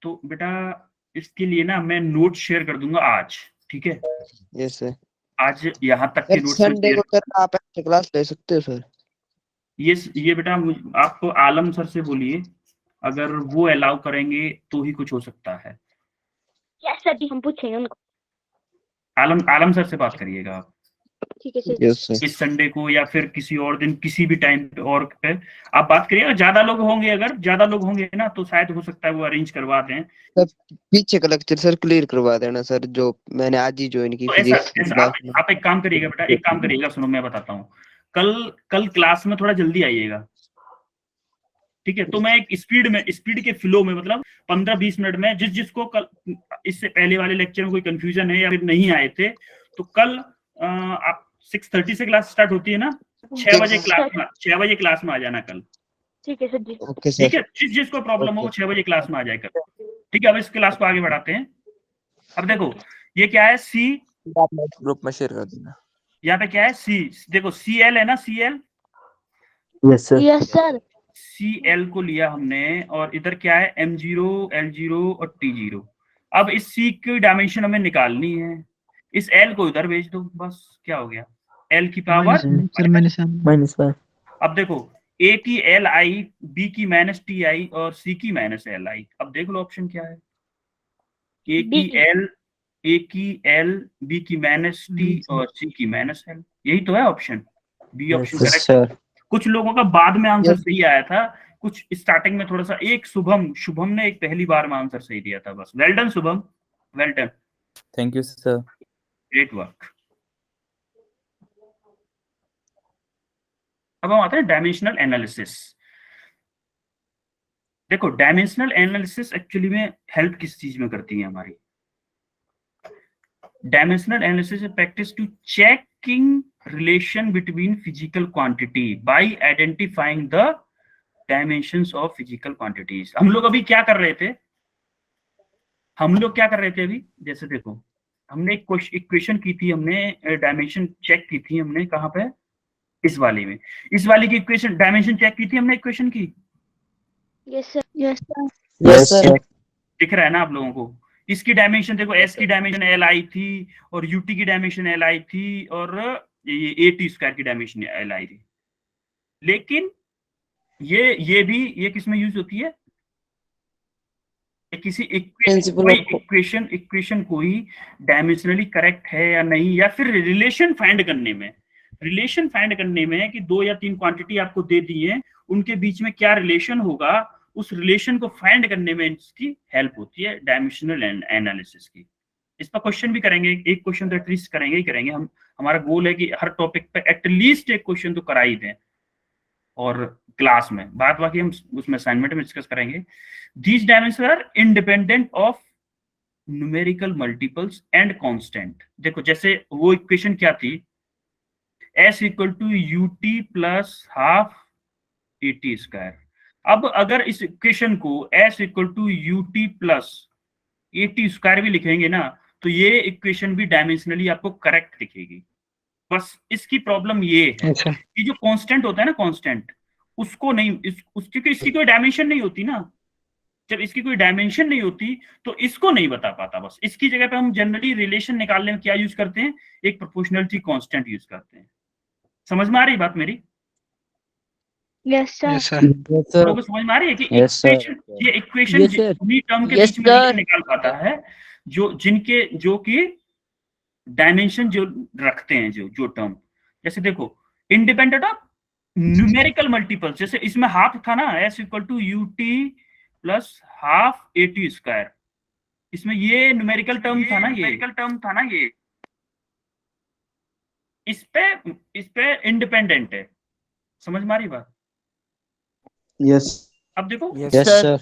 तो बेटा इसके लिए ना मैं नोट शेयर कर दूंगा आज, ठीक है? Yes sir. आज यहाँ तक के सर नोट संडे को सर आप एक्स्ट्रा क्लास ले सकते हो सर। ये बेटा आप आलम सर से बोलिए, अगर वो अलाउ करेंगे तो ही कुछ हो सकता है। यस सर जी, हम पूछेंगे उनको। आलम सर से बात करिएगा आप ठीक है सर। Yes sir. इस संडे को या फिर किसी और दिन किसी भी टाइम पे और पे आप बात करिएगा। ज्यादा लोग होंगे ना तो शायद हो सकता है वो अरेंज करवा दें। पीछे का लेक्चर सर क्लियर करवा देना सर, जो मैंने आज ही ज्वाइन की तो फिजिक्स की क्लास। आप एक काम करिएगा बेटा, एक काम करिएगा, सुनो मैं बताता हूँ। कल क्लास में थोड़ा जल्दी आइएगा, ठीक है? तो मैं एक स्पीड के फ्लो में मतलब 15-20 मिनट में जिसको कल इससे पहले वाले लेक्चर में कोई कंफ्यूजन है या फिर नहीं आए थे, तो कल आप 6:30 से क्लास स्टार्ट होती है ना, 6 बजे क्लास में आ जाना कल। ठीक है सर जी। ओके ठीक सर। है, जिसको प्रॉब्लम हो वो 6 बजे क्लास में आ जाए कल। ठीक है, अब इस क्लास को आगे बढ़ाते हैं। अब देखो ये क्या है, सी ग्रुप में शेयर कर देना। यहाँ पे क्या है, सी, देखो CL है ना, CL Yes sir. Yes sir. CL को लिया हमने, और इधर क्या है, M0 L0 और T0। अब इस C की डायमेंशन हमें निकालनी है, इस L को इधर भेज दो, बस क्या हो गया, L की पावर -1. अब देखो A की LI, B की -TI और C की -LI। अब देख लो ऑप्शन क्या है, A की L, B की -T और C की -L, यही तो है option B. Option Yes correct. sir. कुछ लोगों का बाद में आंसर सही आया था, कुछ स्टार्टिंग में थोड़ा सा। एक शुभम ने एक पहली बार में आंसर सही दिया था बस। Well done Shubham, well done, thank you sir. Great work. अब हम आते हैं डायमेंशनल एनालिसिस। देखो डायमेंशनल एनालिसिस एक्चुअली में हेल्प किस चीज में करती है हमारी? Dimensional analysis practice to checking relation between physical quantity by identifying the dimensions of physical quantities। हम लोग अभी क्या कर रहे थे, अभी जैसे देखो हमने एक इक्वेशन की थी, हमने डायमेंशन चेक की थी हमने, कहाँ पे, इस वाली में, इस वाली की इक्वेशन डायमेंशन चेक की थी हमने, इक्वेशन की। Yes sir. Yes sir. Yes sir. दिख रहा है ना आप लोगों को? इसकी डायमेंशन देखो, एस की डायमेंशन LI थी और यूटी की डायमेंशन LI थी और ये AT² की डायमेंशन LI थी। लेकिन ये किस में यूज होती है? किसी इक्वेशन कोई डायमेंशनली करेक्ट है या नहीं, या फिर रिलेशन फाइंड करने में कि 2 या 3 क्वांटिटी आपको दे दी है, उनके बीच में क्या रिलेशन होगा, उस रिलेशन को फाइंड करने में इसकी हेल्प होती है डायमेंशनल एनालिसिस की। इस पर क्वेश्चन भी करेंगे, एक क्वेश्चन तो एटलीस्ट करेंगे हम। हमारा गोल है कि हर टॉपिक पे एटलीस्ट एक क्वेश्चन तो करा ही दें, और क्लास में बाकी हम उसमें असाइनमेंट में डिस्कस करेंगे। These dimension are independent of numerical multiples and constant. देखो जैसे वो इक्वेशन क्या थी, s equal to ut plus half at square. अब अगर इस इक्वेशन को s equal to ut plus at square भी लिखेंगे ना, तो ये इक्वेशन भी डायमेंशनली आपको करेक्ट दिखेगी। बस इसकी प्रॉब्लम ये है अच्छा कि जो कांस्टेंट होता है ना, कांस्टेंट, उसको नहीं, क्योंकि इसकी कोई डायमेंशन नहीं होती ना, जब इसकी कोई डायमेंशन नहीं होती तो इसको नहीं बता पाता। बस इसकी जगह पे हम जनरली रिलेशन निकालने में क्या यूज करते हैं, एक प्रोपोर्शनलिटी कांस्टेंट यूज करते हैं। समझ में आ रही बात मेरी? Yes sir. यस सर लोगों को समझ में आ रही है कि Yes, sir. ये इक्वेशन Yes, sir. उन्हीं टर्म के Yes, बीच में relation sir. निकाल पाता है जो कि डायमेंशन जो रखते हैं, जो टर्म, जैसे देखो इंडिपेंडेंट ऑफ न्यूमेरिकल मल्टीपल, जैसे इसमें हाफ था ना, s equal to ut plus half at square, इसमें ये न्यूमेरिकल टर्म था ना, ये इस पे इंडिपेंडेंट है। समझ में आ रही बात? यस अब देखो Yes, sir.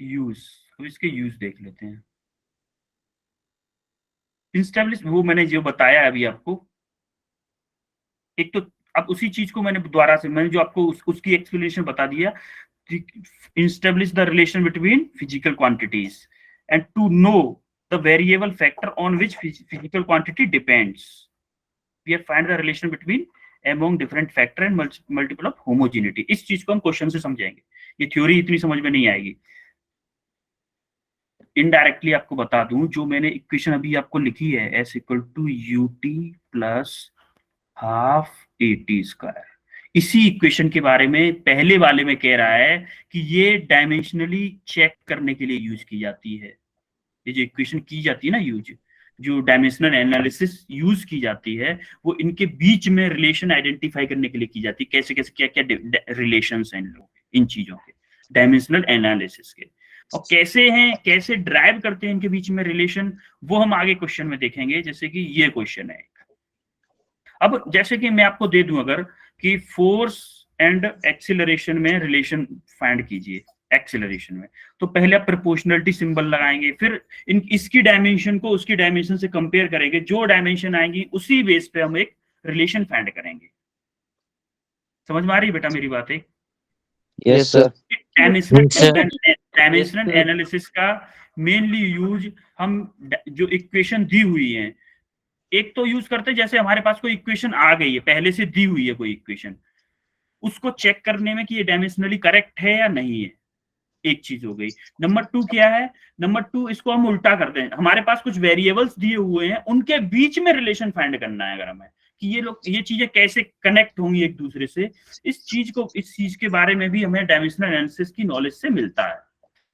यूज, तो इसके यूज देख लेते हैं। इंस्टेब्लिश, वो मैंने जो बताया अभी आपको, एक तो अब उसी चीज को मैंने दोबारा से, मैंने जो आपको उसकी एक्सप्लेनेशन बता दिया, establish the relation between physical quantities and to know the variable factor on which physical quantity depends. We have find the relation between among different factor and multiple of homogeneity. इस चीज को हम question से समझेंगे, ये theory इतनी समझ में नहीं आएगी। इनडायरेक्टली आपको बता दूं, जो मैंने इक्वेशन अभी आपको लिखी है, s equal to ut plus half at square, इसी इक्वेशन के बारे में पहले वाले में कह रहा है कि ये डायमेंशनली चेक करने के लिए यूज की जाती है। ये जो इक्वेशन की जाती है ना यूज, जो डायमेंशनल एनालिसिस यूज की जाती है, वो इनके बीच में रिलेशन आइडेंटिफाई करने के लिए की जाती है। कैसे कैसे क्या क्या रिलेशंस हैं इन चीजों के, डायमेंशनल एनालिसिस के, और कैसे हैं, कैसे ड्राइव करते हैं इनके बीच में रिलेशन, वो हम आगे क्वेश्चन में देखेंगे। जैसे कि ये क्वेश्चन है, अब जैसे कि मैं आपको दे दूं अगर कि फोर्स एंड एक्सीलरेशन में रिलेशन फाइंड कीजिए, एक्सीलरेशन में, तो पहले आप प्रोपोर्शनलिटी सिंबल लगाएंगे, फिर इसकी डायमेंशन को उसकी डायमेंशन से कंपेयर करेंगे, जो डायमेंशन आएंगी उसी बेस पे हम एक रिलेशन फाइंड करेंगे। समझ में आ रही है बेटा मेरी बात है? Yes, sir. डायमेंशनल एनालिसिस का मेनली यूज हम जो इक्वेशन दी हुई है, एक तो यूज करते हैं जैसे हमारे पास कोई इक्वेशन आ गई है, पहले से दी हुई है कोई इक्वेशन, उसको चेक करने में कि ये डायमेंशनली करेक्ट है या नहीं है, एक चीज हो गई। नंबर 2 क्या है, नंबर 2 इसको हम उल्टा करते हैं, हमारे पास कुछ वेरिएबल्स दिए हुए हैं, उनके बीच में रिलेशन फाइंड करना है अगर हमें, कि ये चीजें कैसे कनेक्ट होंगी एक दूसरे से, इस चीज के बारे में भी हमें डायमेंशनल एनालिसिस की नॉलेज से मिलता है।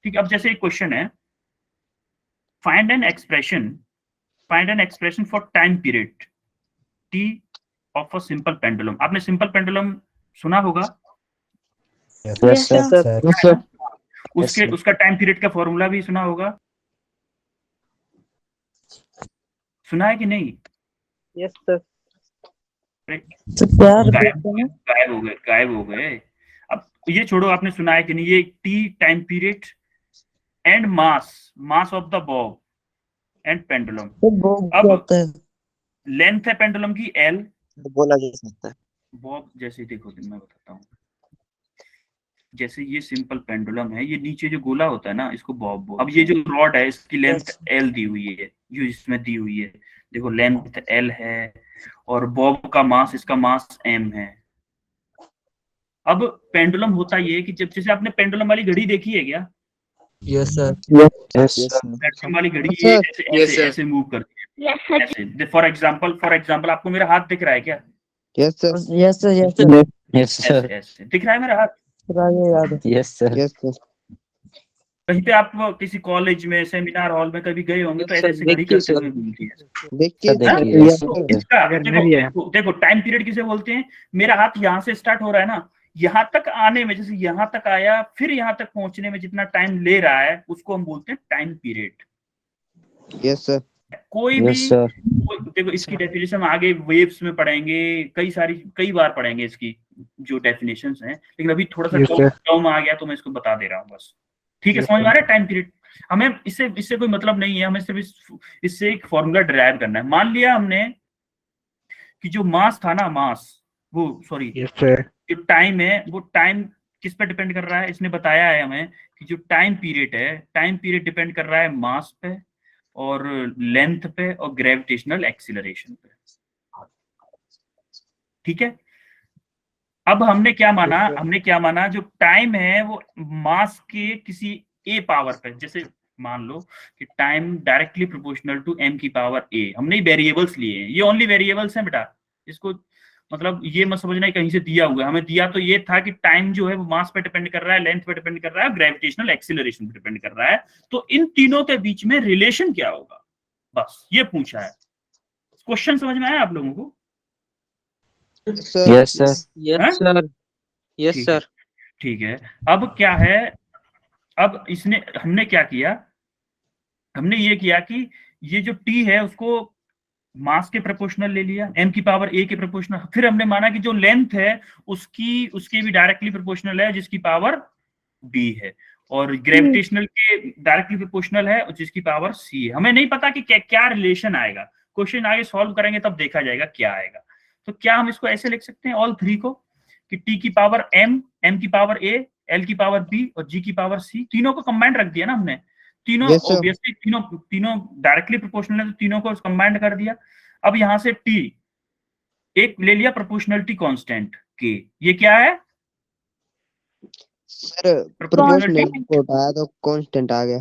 ठीक है, अब जैसे एक क्वेश्चन है, find an expression for time period t of a simple pendulum. आपने सिंपल पेंडुलम सुना होगा? Yes, sir. Yes, sir. उसका टाइम पीरियड का फॉर्मूला भी सुना होगा, सुना है कि नहीं? Yes sir. गायब हो गए। अब ये छोड़ो, आपने सुना है कि नहीं, ये T time period and mass of the Bob and pendulum. अब लेंथ है पेंडुलम की L, बोला जा सकता है बॉब, जैसे देखो मैं बताता हूँ, जैसे ये सिंपल पेंडुलम है, ये नीचे जो गोला होता है ना, इसको बॉब। अब ये जो रॉड है, इसकी लेंथ L दी हुई है, जो इसमें दी हुई है, देखो लेंथ L है, और बॉब का मास, इसका मास m है। अब पेंडुलम होता ये कि जब, जैसे आपने पेंडुलम वाली घड़ी देखी है क्या? Yes, sir. Yes, पेंडुलम वाली घड़ी ये ऐसे मूव करती है, यस सर। ऐसे। फॉर एग्जांपल आपको मेरा हाथ दिख रहा है क्या? Yes sir. Yes, sir. Yes, sir. ऐसे दिख रहा है मेरा हाथ? Yes, sir. Yes sir. कहीं पे आप किसी कॉलेज में, सेमिनार हॉल में कभी गए होंगे, तो ऐसे घड़ी करते हुए घूमती है। देखिए इसका देखो टाइम पीरियड किसे बोलते हैं, मेरा हाथ यहाँ से स्टार्ट हो रहा है ना, यहाँ तक आने में, जैसे यहाँ तक आया, फिर यहाँ तक पहुंचने में जितना टाइम ले रहा है, उसको हम बोलते हैं टाइम पीरियड। Yes sir. कोई भी देखो, इसकी डेफिनेशन आगे वेव्स में पढ़ेंगे, कई बार पढ़ेंगे इसकी जो डेफिनेशंस हैं, लेकिन अभी थोड़ा सा टर्म आ गया तो मैं इसको बता दे रहा हूँ बस। ठीक है, समझ में आ रहा है? टाइम पीरियड, हमें इससे कोई मतलब नहीं है, हमें सिर्फ इससे एक फॉर्मूला डिराइव करना है। मान लिया हमने कि जो मास था ना, मास, वो सॉरी यस सर जो टाइम है, वो टाइम किस पे डिपेंड कर रहा है? इसने बताया है हमें कि जो टाइम पीरियड है, टाइम पीरियड डिपेंड कर रहा है मास पे और लेंथ पे और ग्रेविटेशनल एक्सीलरेशन पे। ठीक है, अब हमने क्या माना, हमने क्या माना, जो टाइम है वो मास के किसी ए पावर पे, जैसे मान लो कि time directly proportional to m की पावर a, हमने वेरिएबल्स लिए हैं, ये ओनली वेरिएबल्स हैं बेटा, इसको मतलब ये मत समझना कहीं से दिया हुआ है, हमें दिया तो ये था कि टाइम जो है वो मास पे डिपेंड कर रहा है, लेंथ पे डिपेंड कर रहा है, ग्रेविटेशनल एक्सीलरेशन पे डिपेंड कर रहा है, तो इन तीनों के बीच में रिलेशन क्या होगा, बस ये पूछा है। क्वेश्चन समझ में आया आप लोगों को? Sir yes sir yes sir yes ठीक है, सर ठीक है। अब क्या है, अब इसने, हमने क्या किया, हमने ये किया कि ये जो t है उसको मास के प्रोपोर्शनल ले लिया, m की पावर a के प्रोपोर्शनल, फिर हमने माना कि जो लेंथ है उसके भी डायरेक्टली प्रोपोर्शनल है जिसकी पावर b है, और ग्रेविटेशनल के डायरेक्टली प्रोपोर्शनल है जिसकी पावर c है। हमें नहीं पता कि क्या रिलेशन आएगा, क्वेश्चन आगे सॉल्व करेंगे तब देखा जाएगा क्या आएगा। तो क्या हम इसको ऐसे लिख सकते हैं ऑल थ्री को, कि t की पावर m, m की पावर a, l की पावर b और g की पावर c, तीनों को कंबाइंड रख दिया ना हमने, तीनों Yes, sir. ऑब्वियसली तीनों डायरेक्टली प्रोपोर्शनल है तो तीनों को कंबाइंड कर दिया। अब यहां से t एक ले लिया प्रोपोर्शनलिटी कांस्टेंट k, ये क्या है? सर प्रोपोर्शनल को हटाया तो कांस्टेंट आ गया।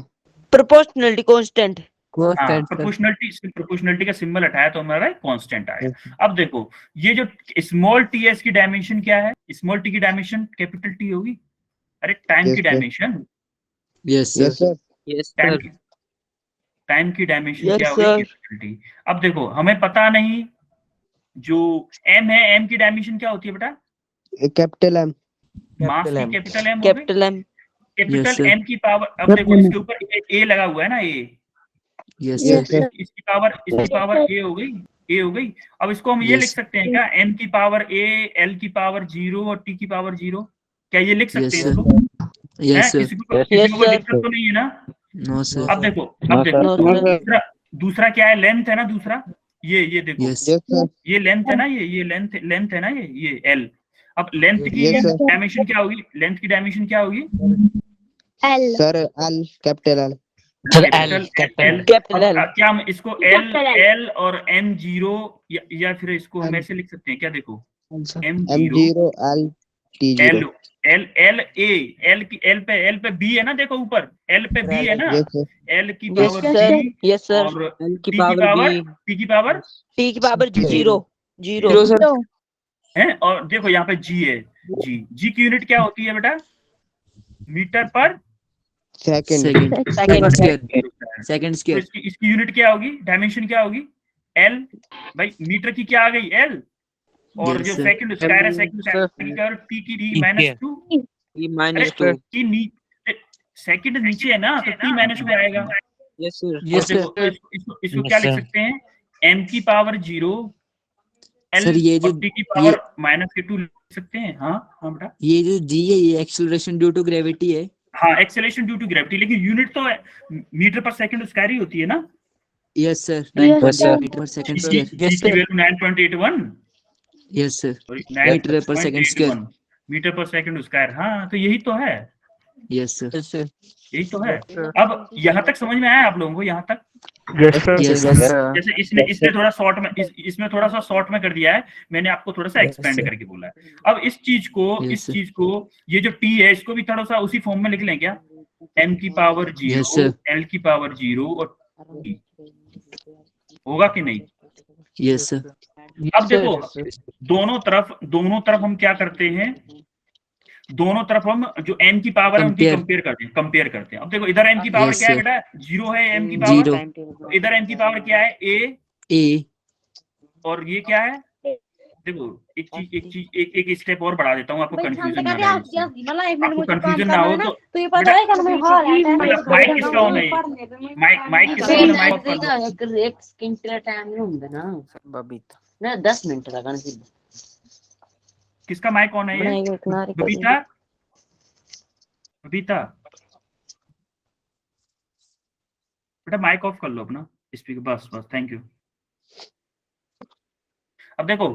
Proportionality constant constant sir proportionality का सिंबल हटाया तो हमारा कांस्टेंट आया। अब देखो ये जो स्मॉल टी है इसकी डायमेंशन क्या है? स्मॉल टी की डायमेंशन कैपिटल टी होगी, अरे टाइम Yes, की sir. Dimension, yes yes sir yes time sir की टाइम की डायमेंशन Yes, क्या होगी? sir. Capital T. अब देखो हमें पता नहीं जो m है, m की डायमेंशन क्या होती है बेटा? कैपिटल एम मास की M. कैपिटल m हो गई, capital M capital Yes, sir. m की पावर, अब देखो इसके ऊपर a लगा हुआ है ना, a, yes Yes, sir sir. इसकी पावर a हो गई, a हो गई। अब इसको हम ये Yes. लिख सकते हैं क्या, m की पावर a, l की पावर 0 और t की पावर 0, क्या ये लिख सकते Yes, हैं sir. इसको? यस सर किसी को Yes, कोई sir. दिक्कत तो नहीं है ना? नो सर अब देखो, अब देखो No, अब sir. दूसरा क्या है, लेंथ है ना दूसरा, ये देखो यस यस सर ये लेंथ है ना, ये लेंथ है ना, ये एल। अब लेंथ की Yes, sir. डायमेंशन क्या होगी, लेंथ की डायमेंशन क्या होगी? L sir L capital L capital L. Capital L अब क्या हम इसको एल Capital L. एल और m जीरो या फिर इसको हम ऐसे लिख सकते हैं क्या, देखो m M zero zero L T L zero L L A, L पे बी है ना, देखो ऊपर एल पे बी है ना, यस सर एल की yes power sir B yes sir और एल की टी की पावर पावर बी टी की पावर टी की पावर जीरो जीरो No. है, और देखो यहाँ पे जी है, जी की यूनिट क्या होती है बेटा? मीटर पर सेकंड सेकंड सेकंड तो स्क्वायर इसकी यूनिट क्या होगी, डायमेंशन क्या होगी? एल, भाई मीटर की क्या आ गई? एल, और Yes, जो sir. सेकंड स्क्वायर है, सेकंड स्क्वायर टी की D minus two, E minus two second नीचे है ना तो टी माइनस टू आएगा। यस सर और यस देखो सर इसको क्या लिख सकते हैं, m की पावर 0 एल सर ये जो और t की पावर माइनस के 2 लिख सकते हैं। हाँ हाँ बेटा, ये जो जी है ये एक्सेलरेशन ड्यू टू ग्रेविटी है हाँ एक्सेलरेशन ड्यू टू ग्रेविटी, लेकिन यूनिट तो मीटर पर सेकंड स्क्वायर ही होती है ना। Yes sir Yes, sir. 9.8 metre पर सेकंड जी स्क्वायर की value 9.81, yes sir sorry metre पर सेकंड स्क्वायर 9.81 मीटर पर सेकंड स्क्वायर। हाँ तो यही तो है, यस सर यही तो है। अब यहाँ तक समझ में आया आप लोगों को? यहाँ तक यस सर यस जैसे इसने थोड़ा शॉर्ट में इसमें थोड़ा सा शॉर्ट में कर दिया है, मैंने आपको थोड़ा सा एक्सपेंड करके बोला है। अब इस चीज को ये जो टी है इसको भी थोड़ा सा उसी फॉर्म में लिख लें क्या, m की पावर 0 l की पावर 0 और t, होगा कि नहीं? यस सर अब देखो दोनों तरफ हम क्या करते हैं, दोनों तरफ हम जो m की पावर है उनकी कंपेयर करते हैं। अब देखो इधर m की पावर क्या है बेटा? 0 है m की पावर, तो इधर m की पावर क्या है? a, और ये क्या है? देखो एक स्टेप और बढ़ा देता हूँ, आपको कंफ्यूजन ना रहे, आपको कंफ्यूजन ना हो तो माइक किसका ऑन है? माइक किसका ऑन है? माइक ऑफ कर दो। एक सेकंड के लिए टाइम नहीं होता ना बबीता ना 10 मिनट लगन सी किसका माइक ऑन है ये? बबीता, बबीता बेटा माइक ऑफ कर लो अपना स्पीकर, बस थैंक यू। अब देखो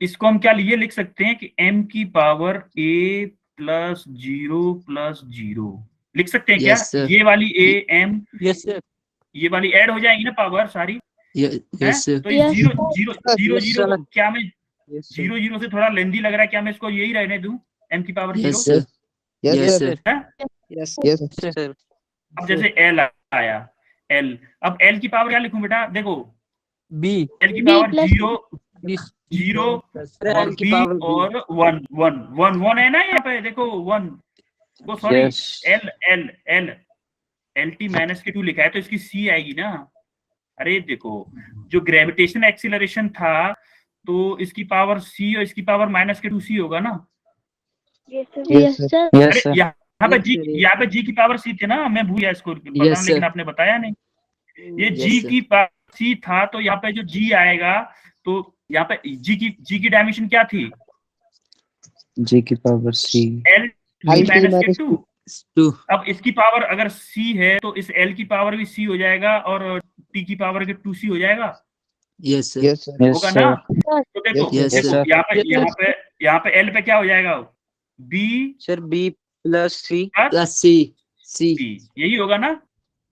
इसको हम क्या ये लिख सकते हैं कि m की पावर a प्लस 0 लिख सकते हैं क्या? Yes, sir. ये वाली a m Yes, sir. ये वाली ऐड हो जाएगी ना पावर सारी, Yes, sir. तो ये Yes, 0 को क्या मैं Yes, sir. 0 से थोड़ा लेंदी लग रहा है, क्या मैं इसको यही रहने दूं m की power 0? Yes, sir. Yes, Yes, sir. sir. Yes, yes, sir. अब जैसे l आया l, अब l की पावर क्या लिखूं बेटा? देखो B. l की B पावर plus 0 Sir, और L की b power B. और 1 है ना यहाँ पे, देखो 1 वो sorry Yes. L T minus के 2 लिखा है तो इसकी c आएगी ना। अरे देखो जो ग्रेविटेशन एक्सीलरेशन था तो इसकी पावर c और इसकी पावर माइनस के 2c होगा ना। yes, Yes, sir. Yes, अरे sir. यहाँ पे Yes, g की पावर c थे ना, मैं भूल गया इसको पता Yes, नहीं, लेकिन sir. आपने बताया नहीं। ये Yes, g sir. की पावर c था तो यहाँ पे जो g आएगा तो यहाँ पे g की डायमेंशन क्या थी? G की power C. l L minus के minus 2। 2. अब इसकी पावर अगर c है तो इस l की पावर भी c हो जाएगा और t की पावर के 2c हो जाएगा, Yes, sir. Yes, sir. Yes, होगा sir. ना। तो देखो Yes, देखो sir. यहाँ पे l पे क्या हो जाएगा? b Sir, B plus C plus plus C. C. c, यही होगा ना।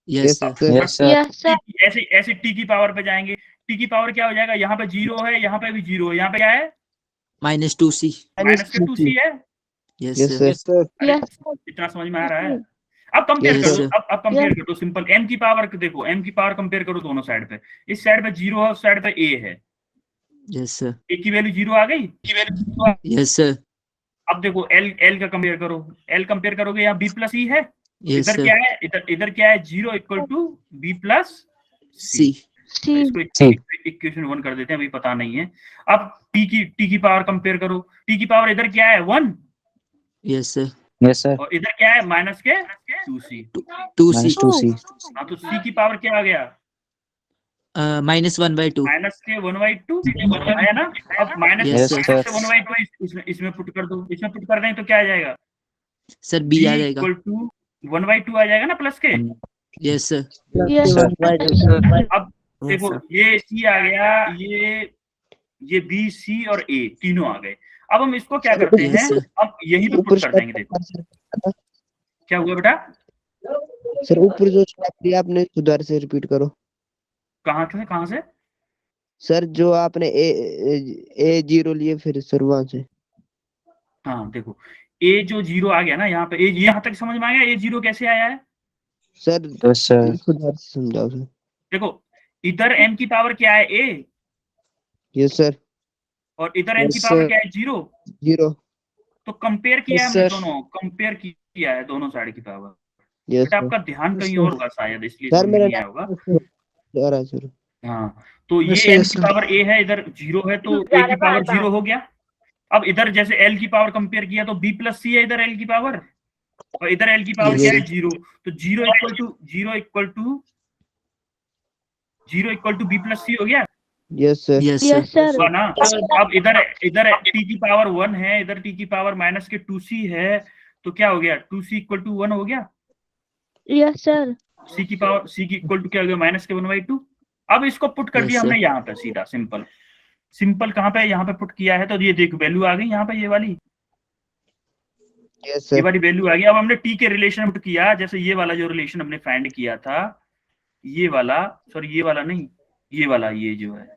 Yes, sir. Yes, sir. Yes, sir. ऐसे ऐसे t की पावर पे जाएंगे, t की पावर क्या हो जाएगा? यहाँ पे 0 है, यहाँ पे भी 0 है, यहाँ पे क्या है? Minus 2C. माइनस के 2c है। Yes, Yes, sir. sir. अरे, Yes, sir. इतना समझ में आ रहा है? अब कंपेयर Yes, कर दो, sir. अब कंपेयर कर दो सिंपल। m की पावर देखो, m की पावर कंपेयर करो दोनों साइड पे, इस साइड पे 0 है, उस साइड पे a है, Yes, sir. a की वैल्यू 0 आ गई। Yes, sir. अब देखो l का कंपेयर करो, l कंपेयर करोगे यहाँ b प्लस e है, Yes, इधर sir. क्या है? इधर क्या है? 0 equal to b plus C. C. इसको इक्वेशन 1 कर देते हैं, अभी पता नहीं है। अब t की पावर कंपेयर करो, t की पावर इधर क्या है? 1 Yes, sir. Yes, sir. और इधर क्या है? माइनस के 2c। 2C. Minus 2C. हाँ तो c की पावर क्या आ गया? Minus 1/2. माइनस के 1/2 है ना। अब माइनस Yes, से sir. 1/2 इसमें पुट कर दो, इसमें पुट कर दें तो क्या आ जाएगा? Sir, B आ जाएगा. इक्वल टू 1/2 आ जाएगा ना प्लस के। Yes, sir. Yes, Sir. sir. अब देखो ये c आ गया, ये b c और a तीनों आ गए। अब हम इसको क्या करते हैं? Yes, sir. अब यहीं पे पुट कर देंगे। देखो क्या हुआ बेटा? सर ऊपर जो स्टेप दिया आपने दोबारा से रिपीट करो। कहाँ से? सर जो आपने ए 0 लिए फिर सर वहां से। हाँ देखो a जो 0 आ गया ना यहाँ पे, a यहाँ तक समझ में आ गया? a 0 कैसे आया है? Sir Yes, sir. इसको दोबारा से समझाओ सर। देखो इधर m की पावर क्या है? a, yes sir. और इधर m की Yes, पावर sir. क्या है? 0। 0। तो कंपेयर किया Yes, हमने, sir. दोनों कंपेयर किया है, दोनों साइड की पावर। यस बेटा सर। आपका ध्यान कहीं और होगा शायद, इसलिए सर समझ में मेरा नहीं आया होगा। आ रहा है सर। हाँ तो ये Yes, m sir. की पावर a है, इधर 0 है तो a की पावर 0 हो गया। अब इधर जैसे l की पावर कंपेयर किया तो b प्लस c है इधर l की पावर, और इधर l की पावर Yes, क्या है? sir. 0। तो 0 equal to b plus c हो गया। Yes sir. Yes, sir. Yes, sir. हुआ ना। अब इधर t की पावर 1 है, इधर t की पावर माइनस के 2c है, तो क्या हो गया? 2c इक्वल टू 1 हो गया। Yes, sir. c की इक्वल टू क्या हो गया? माइनस के 1/2। अब इसको पुट कर Yes, दिया sir. हमने यहाँ पे सीधा सिंपल कहाँ पे? यहाँ पे पुट किया है तो ये देख वैल्यू आ गई यहाँ पे, ये वाली यस सर। वैल्यू आ गई। अब हमने t के रिलेशन पुट किया, जैसे ये वाला जो रिलेशन हमने फाइंड किया था, ये वाला, सॉरी ये वाला नहीं, ये वाला, ये जो है,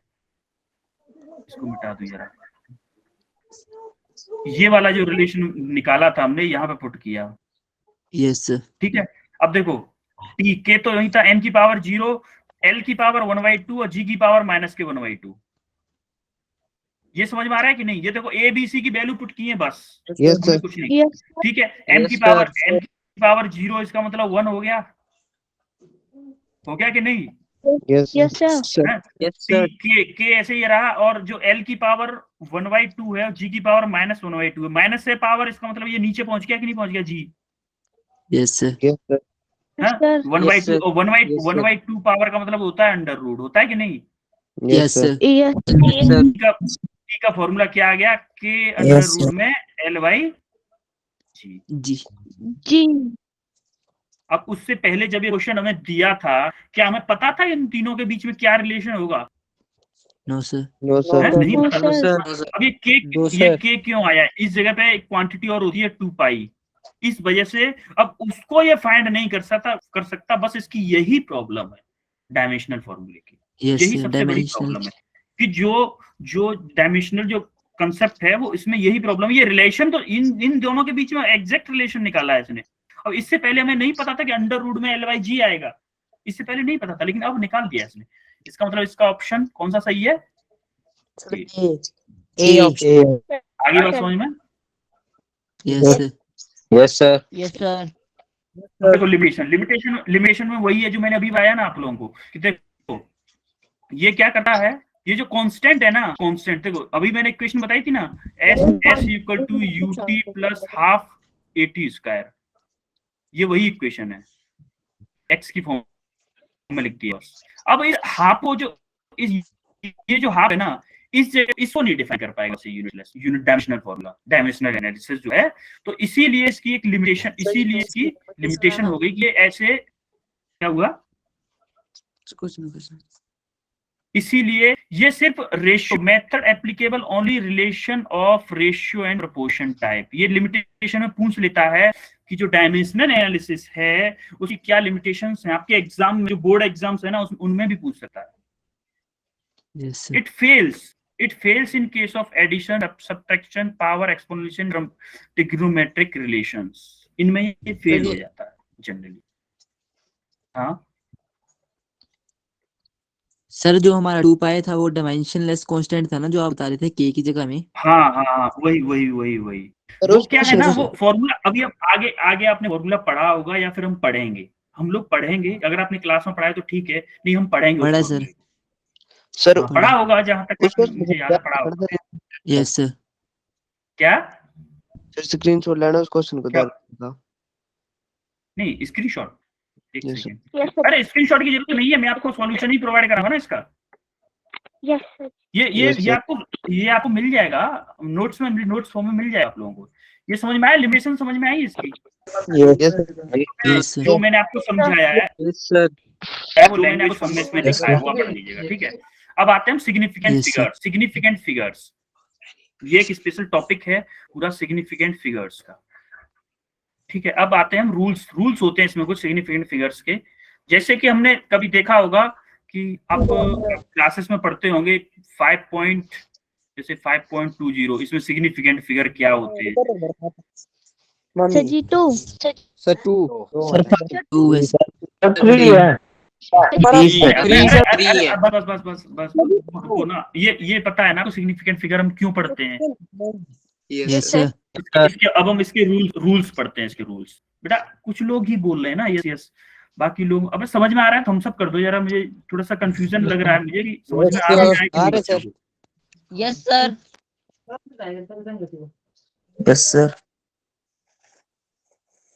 इसको मिटा दो जरा, ये वाला जो रिलेशन निकाला था हमने यहाँ पे पुट किया। Yes, sir. ठीक है। अब देखो t के तो यही था, m की पावर 0, l की पावर 1/2 और g की पावर माइनस के 1/2। ये समझ में आ रहा है कि नहीं? ये देखो a b c की वैल्यू पुट की है बस, यस हमने सर। कुछ नहीं। Yes, sir. ठीक है। m की पावर 0, इसका मतलब 1 हो गया कि नहीं? Yes Yes, sir. हैं? Yes, t के ऐसे ये रहा, और जो l की पावर 1/2 है और g की पावर माइनस 1/2 है, माइनस से पावर, इसका मतलब ये नीचे पहुंच गया कि नहीं पहुंच गया g? Yes, sir. Yes sir. Yes, sir. 1/2 और Yes, sir. 1/2 पावर का मतलब होता है अंडर रूट, होता है कि नहीं? Yes, sir. Yes, Yes, sir. t का फॉर्मूला क्या आ गया? k अंडर Yes, रूट में l/g। G. G. अब उससे पहले जब ये क्वेश्चन हमें दिया था, क्या हमें पता था इन तीनों के बीच में क्या रिलेशन होगा? No sir. No sir. है? नहीं नो पता। सर। अब ये के क्यों आया? इस जगह पे एक क्वांटिटी और होती है 2 पाई, इस वजह से अब उसको ये फाइंड नहीं कर सकता। बस इसकी यही प्रॉब्लम है डायमेंशनल फॉर्मूले की, यस यही सर, सबसे बड़ी डायमेंशनल। प्रॉब्लम है कि जो डायमेंशनल जो कंसेप्ट है वो इसमें यही प्रॉब्लम है। ये रिलेशन तो इन दोनों के बीच में एग्जैक्ट रिलेशन निकाला है इसने। अब इससे पहले हमें नहीं पता था कि अंडर रूट में LYG आएगा, इससे पहले नहीं पता था, लेकिन अब निकाल दिया इसने। इसका मतलब इसका ऑप्शन कौन सा सही है? A option. आगे बात समझ में? Yes sir. Yes sir. Yes sir. देखो लिमिटेशन में वही है जो मैंने अभी बताया ना आप लोगों को कि देखो ये क्या करता है, ये जो कांस्टेंट है ना, कांस्टेंट देखो अभी मैंने इक्वेशन बताई थी ना, s equal to ut plus half at square, ये वही इक्वेशन है, x की फॉर्म में लिखती है। अब इस हाफ को जो ये जो हाफ है ना, इसको नहीं डिफाइन कर पाएगा unit dimensional formula, dimensional analysis जो है। तो इसीलिए इसकी एक लिमिटेशन हो गई कि ये ऐसे क्या हुआ, कुछ नहीं। इसीलिए ये सिर्फ ratio method applicable only relation of ratio and proportion type, ये लिमिटेशन में पूछ लेता है कि जो डायमेंशनल एनालिसिस है उसकी क्या लिमिटेशंस हैं। आपके एग्जाम में जो बोर्ड एग्जाम्स है ना उनमें भी पूछ सकता है। Yes sir. It fails in case of addition, subtraction, power, exponential, trigonometric relations. इनमें ये फेल हो जाता है जनरली। हाँ सर, जो हमारा 2 पाई था वो डायमेंशनलेस कांस्टेंट था ना, जो आप बता रहे थे के की जगह में। हाँ वही वो क्या है ना, वो फॉर्मूला अभी हम आगे आपने फॉर्मूला पढ़ा होगा या फिर हम पढ़ेंगे, हम लोग पढ़ेंगे। अगर आपने क्लास में पढ़ा है तो ठीक है, नहीं हम पढ़ेंगे पढ़ा उसको। सर। सर पढ़ा होगा जहां तक मुझे याद है, पढ़ा होगा। Yes sir. क्या स्क्रीनशॉट लेना उस क्वेश्चन को क्या? था। नहीं स्क्रीनशॉट, एक Yes, सेकंड। Yes sir. अरे स्क्रीनशॉट की जरूरत नहीं है, मैं आपको सॉल्यूशन ही प्रोवाइड कराऊंगा ना इसका। Yes sir. Yes, ये आपको मिल जाएगा नोट्स फॉर्म में मिल जाएगा आप लोगों को। ये समझ में आया, लिमिटेशन समझ में आई इसकी? Yes sir. जो मैंने आपको समझाया है सर। वो लैंग्वेज फॉर्म में इसमें लिखा है, वो आप पढ़ लीजिएगा, ठीक है। अब आते हैं हम सिग्निफिकेंट फिगर्स। ये एक स्पेशल टॉपिक है पूरा सिग्निफिकेंट फिगर्स का, ठीक है। अब आते हैं हम रूल्स होते हैं इसमें कुछ सिग्निफिकेंट फिगर्स के। जैसे कि हमने कभी देखा होगा कि आप क्लासेस में पढ़ते होंगे 5.20, इसमें सिग्निफिकेंट फिगर क्या होते हैं? सर जी 2। सर 2 2 है सर। बस रुको ना, ये पता है ना तो सिग्निफिकेंट फिगर हम क्यों पढ़ते हैं? Yes sir. अब हम इसके रूल्स पढ़ते हैं, इसके रूल्स। बेटा कुछ लोग ही बोल रहे हैं ना यस, बाकी लोग अब समझ में आ रहा है, थम्स अप कर दो जरा, मुझे थोड़ा सा कंफ्यूजन लग रहा है मुझे कि समझ में आ रहा है कि नहीं। Sir. Yes sir. Yes sir.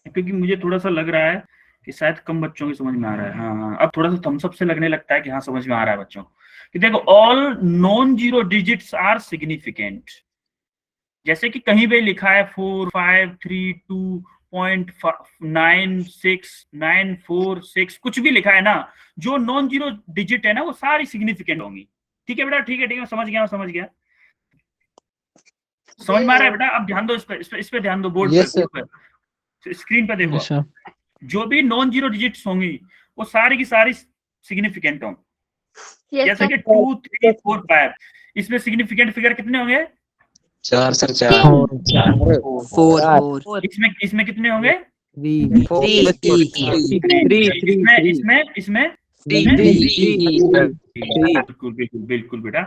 क्योंकि मुझे थोड़ा सा लग रहा है कि शायद कम बच्चों की समझ में आ रहा है। हाँ अब थोड़ा सा थम्स अप से लगने लगता है कि हाँ समझ में आ रहा है बच्चों कि देखो all non zero digits are significant. जैसे कि कहीं पे लिखा है 453.96946 कुछ भी लिखा है ना, जो नॉन जीरो डिजिट है ना वो सारी सिग्निफिकेंट होंगी। ठीक है बेटा, ठीक है समझ गया समझ में आ रहा है बेटा। अब ध्यान दो इस पे ध्यान दो, बोर्ड पर स्क्रीन पे देखो। जो भी नॉन जीरो डिजिट्स होंगी वो सारी की सारी सिग्निफिकेंट होंगी। जैसे कि 2, 3, 4, 5, इसमें सिग्निफिकेंट फिगर कितने होंगे? 4 सर 4 इसमें कितने होंगे? 3 बिल्कुल बेटा।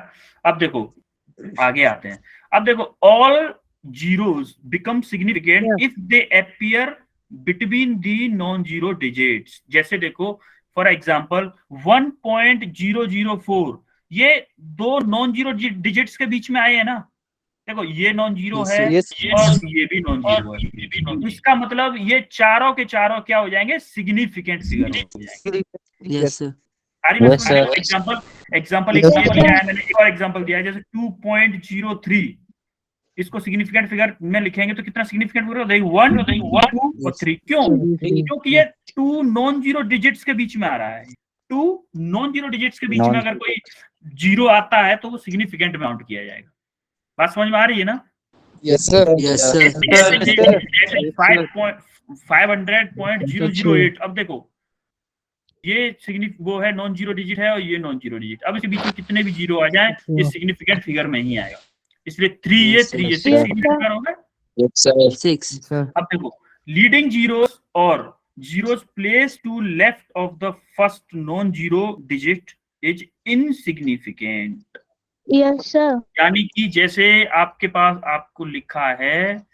अब देखो आगे आते हैं। अब देखो all zeros become significant if they appear between the non zero digits. जैसे देखो फॉर एग्जांपल 1.004, ये दो नॉन जीरो डिजिट्स के बीच में आए हैं ना। देखो ये नॉन जीरो है और ये भी नॉन जीरो है, इसका मतलब ये चारों के चारों क्या हो जाएंगे? सिग्निफिकेंट फिगर हो जाएंगे। Yes sir. एग्जांपल एक ये दिया है मैंने, एक और एग्जांपल दिया है जैसे 2.03, इसको सिग्निफिकेंट फिगर में लिखेंगे तो कितना सिग्निफिकेंट फिगर होगा? 1, 2 और 3। क्यों? क्योंकि ये 2 नॉन जीरो डिजिट्स के बीच में आ रहा है। टू नॉन जीरो डिजिट्स के बीच में अगर कोई जीरो आता है तो वो सिग्निफिकेंट में काउंट किया जाएगा। बात समझ में आ रही है ना? Yes sir. Yes sir. 500.008। अब देखो ये वो है नॉन जीरो डिजिट है और ये नॉन जीरो डिजिट। अब इसके बीच में कितने भी जीरो आ जाए ये सिग्निफिकेंट फिगर में ही आएगा, इसलिए 3 ये 3 ये 6 सिग्निफिकेंट फिगर होगा। Yes sir. 6 अब देखो लीडिंग जीरोस और zeros placed to left of the first non-zero digit is insignificant। Yes sir. यानी कि जैसे आपके पास आपको लिखा है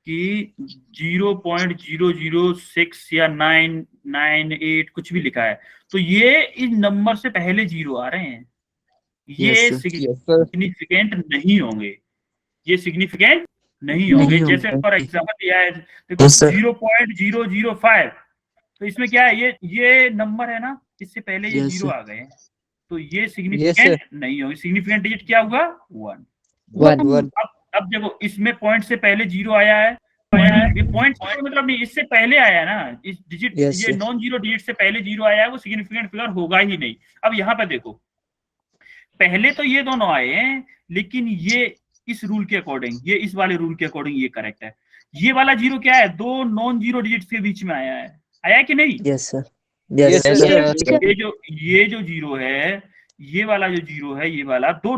कि 0.006 या 998 कुछ भी लिखा है, तो ये इन नंबर से पहले जीरो आ रहे हैं, ये सिग्निफिकेंट नहीं होंगे, ये सिग्निफिकेंट नहीं होंगे। जैसे फॉर एग्जांपल दिया है देखो 0.005, तो इसमें क्या है, ये नंबर है ना, इससे पहले ये जीरो आ गए, तो ये सिग्निफिकेंट नहीं होगी। सिग्निफिकेंट डिजिट क्या होगा? 1। अब देखो इसमें पॉइंट से पहले जीरो आया है, ये पॉइंट मतलब नहीं, इससे पहले आया है ना, इस डिजिट ये नॉन जीरो डिजिट से पहले जीरो आया है, वो सिग्निफिकेंट फिगर होगा ही नहीं। अब यहाँ पे देखो पहले तो ये दोनों आए हैं, लेकिन ये इस रूल के अकॉर्डिंग, ये इस वाले रूल के अकॉर्डिंग ये करेक्ट है। ये वाला जीरो क्या है? दो नॉन जीरो डिजिट्स के बीच में आया है कि नहीं? Yes sir. Yes sir. ये जो जीरो है, ये वाला जो जीरो है, ये वाला दो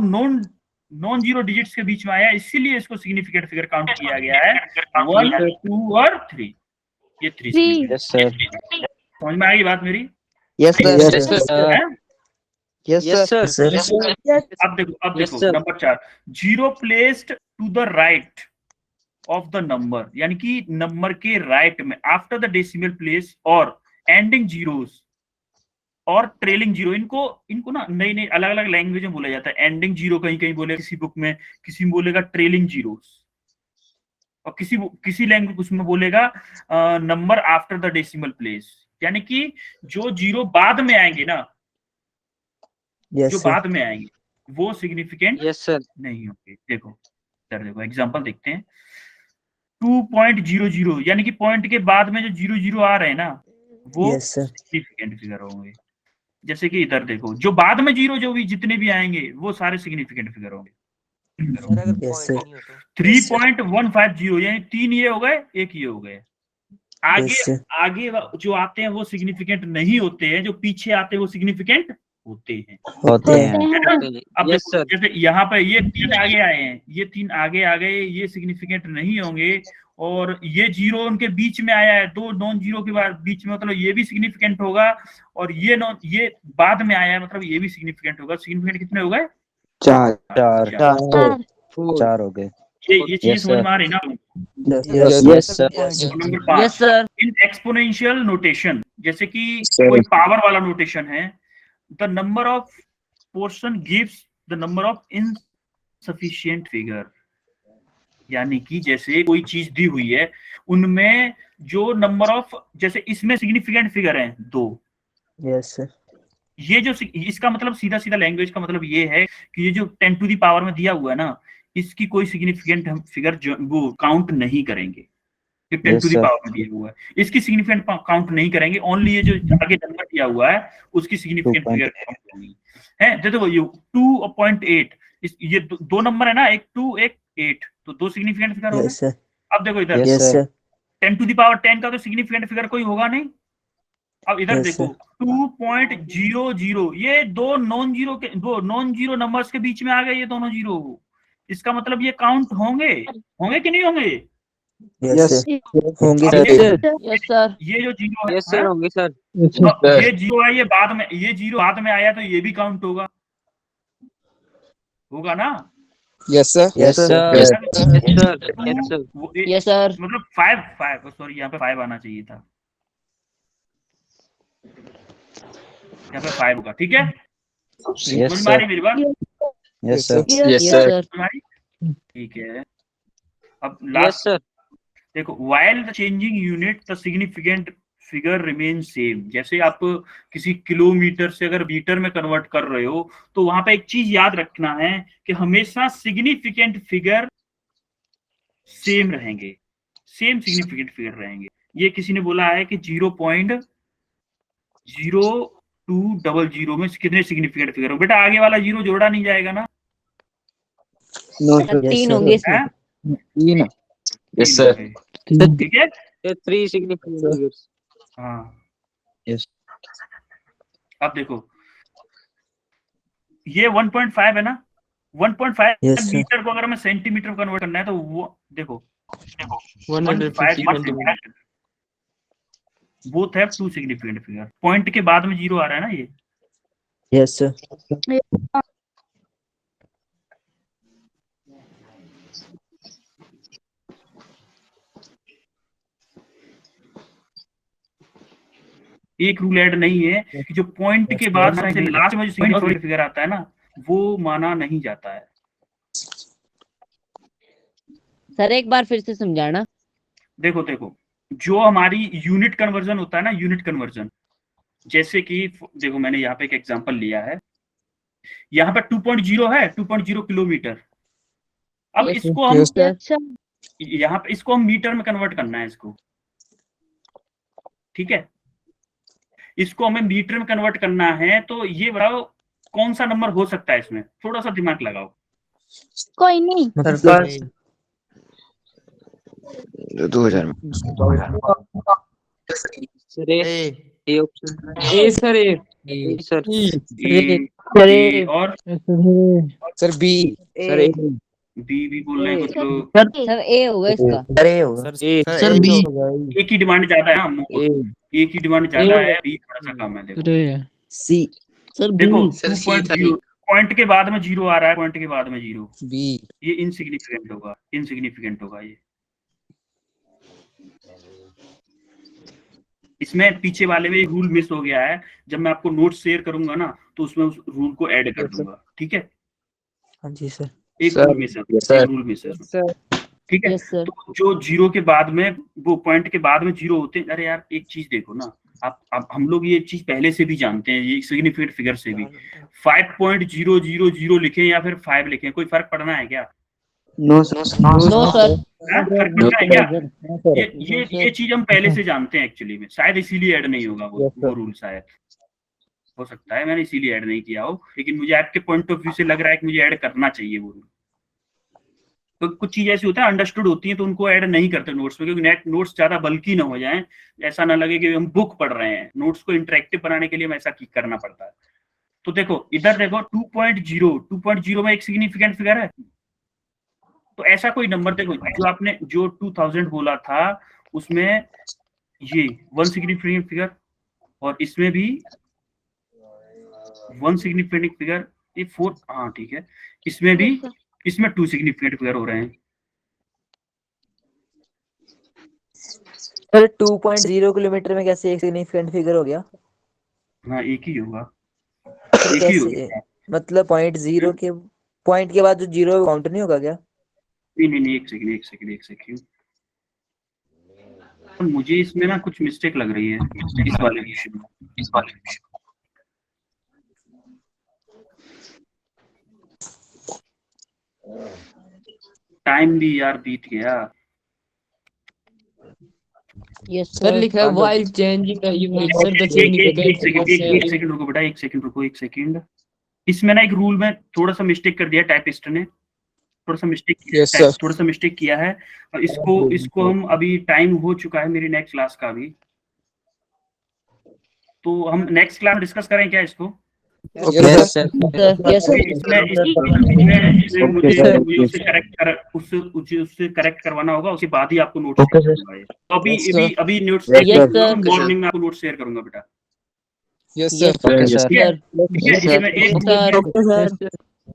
नॉन जीरो डिजिट्स के बीच में आया, इसीलिए इसको सिग्निफिकेंट फिगर काउंट किया गया है 1 2 और 3। ये 3। Yes sir. समझ में आएगी बात मेरी? Yes sir. Yes sir. अब देखो number 4, zero placed to the right of the number, यानी कि नंबर के राइट में आफ्टर द डेसिमल प्लेस और एंडिंग जीरोस और ट्रेलिंग जीरो, इनको ना नई अलग अलग लैंग्वेज में बोला जाता है। एंडिंग जीरो कहीं कहीं बोले किसी बुक में, किसी में बोलेगा ट्रेलिंग जीरोस, और किसी लैंग्वेज उसमें बोलेगा number after the decimal place, यानी कि जो जीरो बाद में आएंगे ना, जो बाद में आएंगे वो सिग्निफिकेंट नहीं होंगे। देखो एग्जांपल देखते हैं। 2.00 यानी कि पॉइंट के बाद में जो 00 आ रहे हैं ना, वो सिग्निफिकेंट फिगर होंगे। जैसे कि इधर देखो, जो बाद में जीरो जो भी जितने भी आएंगे वो सारे सिग्निफिकेंट फिगर होंगे। 3.150 यानी 3 ये हो गए, 1 ये हो गए। आगे जो आते हैं वो सिग्निफिकेंट नहीं होते हैं, जो पीछे आते हैं वो सिग्निफिकेंट होते हैं। अब जैसे यहाँ पे ये 3 आगे आए हैं, ये 3 आगे आ गए, ये सिग्निफिकेंट नहीं होंगे। और ये जीरो उनके बीच में आया है, दो नॉन जीरो के बाद बीच में, मतलब ये भी सिग्निफिकेंट होगा। और ये बाद में आया है, मतलब ये भी सिग्निफिकेंट होगा। सिग्निफिकेंट कितने हो गए? 4 हो गए। ये चीज समझ में आ रही ना? Yes sir. In exponential notation, जैसे कि कोई पावर वाला नोटेशन है, the number of portion gives the number of insufficient figure, यानी कि जैसे कोई चीज दी हुई है, उनमें जो नंबर ऑफ, जैसे इसमें सिग्निफिकेंट फिगर है 2। Yes sir. ये जो इसका मतलब सीधा सीधा लैंग्वेज का मतलब ये है कि ये जो 10 टू दी पावर में दिया हुआ है ना, इसकी कोई सिग्निफिकेंट हम फिगर वो काउंट नहीं करेंगे। 10 टू दी पावर में दिया हुआ है, इसकी सिग्निफिकेंट काउंट नहीं करेंगे। ओनली ये जो आगे नंबर दिया हुआ है उसकी सिग्निफिकेंट फिगर काउंट होगी। है देखो ये 2.8, ये दो नंबर है ना, एक 2 एक 8, तो 2 सिग्निफिकेंट फिगर हो गए। अब देखो इधर 10 टू दी पावर 10 का तो सिग्निफिकेंट फिगर कोई होगा नहीं। अब इधर देखो 2.00, ये दो नॉन जीरो नंबर्स के बीच में आ गए, ये दोनों जीरो। इसका मतलब ये काउंट होंगे कि नहीं होंगे? होंगे सर। Yes sir. ये जो जीरो है, यस सर होंगे सर। ये जीरो है, ये जीरो बाद में आया, तो ये भी काउंट होगा ना? Yes sir. Yes sir. मतलब 5 सॉरी, यहाँ पे 5 आना चाहिए था, यहाँ पे 5 होगा। ठीक है, समझ में आ रही मेरी बात? Yes sir. ठीक है। अब लास्ट देखो, while the changing unit the significant figure remains same। जैसे आप किसी किलोमीटर से अगर मीटर में कन्वर्ट कर रहे हो, तो वहां पे एक चीज याद रखना है कि हमेशा सिग्निफिकेंट फिगर सेम रहेंगे, सेम सिग्निफिकेंट फिगर रहेंगे। ये किसी ने बोला है कि 0.0 200 में कितने सिग्निफिकेंट फिगर हो? बेटा आगे वाला जीरो जोड़ा नहीं जाएगा ना? No sir sir. तीन होंगे इसमें। हैं? तीन तीन सर। होंगे। ठीक है। Three significant figures. हाँ यस अब देखो ये 1.5 है ना, 1.5 Yes, sir. मीटर को अगर हमें सेंटीमीटर कन्वर्ट करना है तो वो देखो 150 1.5 both have two significant figure. Point के बाद में जीरो आ रहा है ना ये। Yes, sir. एक रूल ऐड नहीं है कि जो पॉइंट के बाद से लास्ट में जो सिग्निफिकेंट फिगर आता है ना वो माना नहीं जाता है। सर एक बार फिर से समझाना। देखो देखो जो हमारी यूनिट कन्वर्जन होता है ना, यूनिट कन्वर्जन, जैसे कि देखो मैंने यहाँ पे एक एग्जांपल लिया है, यहाँ पे 2.0 है, 2.0 किलोमीटर। अब इसको हम यहाँ पे इसको हम मीटर में कन्वर्ट करना है इसको, ठीक है। इसको हमें मीटर में कन्वर्ट करना है तो ये बताओ कौन सा नंबर हो सकता है इसमें? थोड़ा सा दिमाग लगाओ। कोई नहीं। मतलब 2000 में। Sir A option A sir A sir A और sir B sir A B बोल रहे हैं कुछ लोग। सर ए होगा इसका। अरे होगा सर बी ए की डिमांड ज्यादा है ना हमको, ए की डिमांड ज्यादा है, बी थोड़ा सा कम है। देखो सी सर देखो सर, C था 2.0 पॉइंट के बाद में जीरो आ रहा है, पॉइंट के बाद में जीरो, बी ये इनसिग्निफिकेंट होगा, इनसिग्निफिकेंट होगा ये। इसमें पीछे वाले में एक रूल मिस हो गया है, जब मैं आपको नोट शेयर करूंगा ना तो उसमें उस रूल को ऐड कर दूंगा, ठीक है। हाँ जी सर। एक रूल मिस है, एक रूल मिस है, ठीक है। Yes sir. तो जो जीरो के बाद में, वो पॉइंट के बाद में जीरो होते हैं। अरे यार एक चीज देखो ना, आप हम लोग ये चीज पहले से भी जानते हैं, ये सिग्निफिकेंट फिगर से भी 5.000 लिखें या फिर 5 लिखें, कोई फर्क पड़ना है क्या? No sir. No sir. फर्क पड़ता है क्या? ये चीज हम पहले से जानते हैं एक्चुअली में, शायद इसीलिए ऐड नहीं होगा वो रूल, शायद हो सकता है मैंने इसीलिए ऐड नहीं किया हो, लेकिन मुझे आपके पॉइंट ऑफ व्यू से लग रहा है कि मुझे ऐड करना चाहिए वो रूल। तो कुछ चीज ऐसी होता है अंडरस्टूड होती है तो उनको ऐड नहीं करते नोट्स में, क्योंकि नोट्स ज्यादा बल्की ना हो जाएं, ऐसा ना लगे कि हम बुक पढ़ रहे हैं। नोट्स को इंटरेक्टिव बनाने के लिए हमें ऐसा करना पड़ता है। तो देखो इधर देखो 2.0 में एक सिग्निफिकेंट फिगर है, तो ऐसा कोई नंबर देखो जो आपने जो 2000 बोला था उसमें ये 1 सिग्निफिकेंट फिगर, और इसमें भी 1 सिग्निफिकेंट फिगर, ये 4, हाँ ठीक है, इसमें भी, इसमें 2 सिग्निफिकेंट फिगर हो रहे हैं। सर 2.0 किलोमीटर में कैसे एक सिग्निफिकेंट फिगर हो गया? हाँ एक ही होगा, सर एक ही कैसे? होगा। मतलब पॉइंट के बाद जो जीरो काउंट नहीं होगा क्या? नहीं एक सेकंड तो मुझे इसमें ना कुछ मिस्टेक लग रही है इस वाले क्वेश्चन में। टाइम भी यार बीत गया। यस सर लिखा है while changing the unit sir the एक सेकंड रुको बेटा, एक सेकंड। इसमें ना एक रूल में थोड़ा सा मिस्टेक कर दिया टाइपिस्ट ने, थोड़ा सा मिस्टेक किया है। और इसको हम अभी टाइम हो चुका है मेरी नेक्स्ट क्लास का भी, तो हम नेक्स्ट क्लास में डिस्कस करें क्या इसको? यस सर मुझे उससे करेक्ट करवाना होगा, उसके बाद ही आपको नोट्स शेयर करूंगा। तो अभी नोट्स मॉर्निंग में आपको नोट्स शेयर करूंगा बेटा। यस सर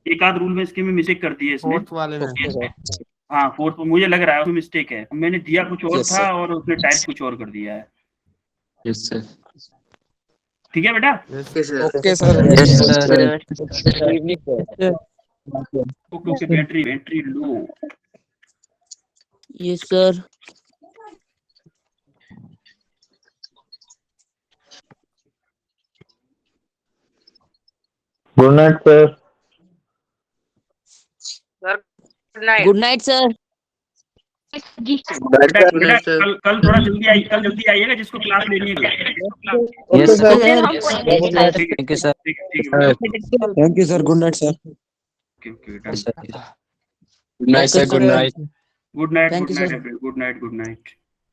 एक आध रूल में इसके में मिस्टेक कर दी है इसने, हाँ फोर्थ मुझे लग रहा है उसमें मिस्टेक है, मैंने दिया कुछ और था और उसने टाइप कुछ और कर दिया है। Yes sir. ठीक है बेटा? Okay sir okay battery low. Yes sir. Good night sir. Good night sir. जी बेटा कल थोड़ा जल्दी आइएगा जिसको क्लास लेनी है। Yes okay sir. Sir thank you sir. Thank you sir good night sir okay good night sir, good night. Good night Thank you, sir. Good night.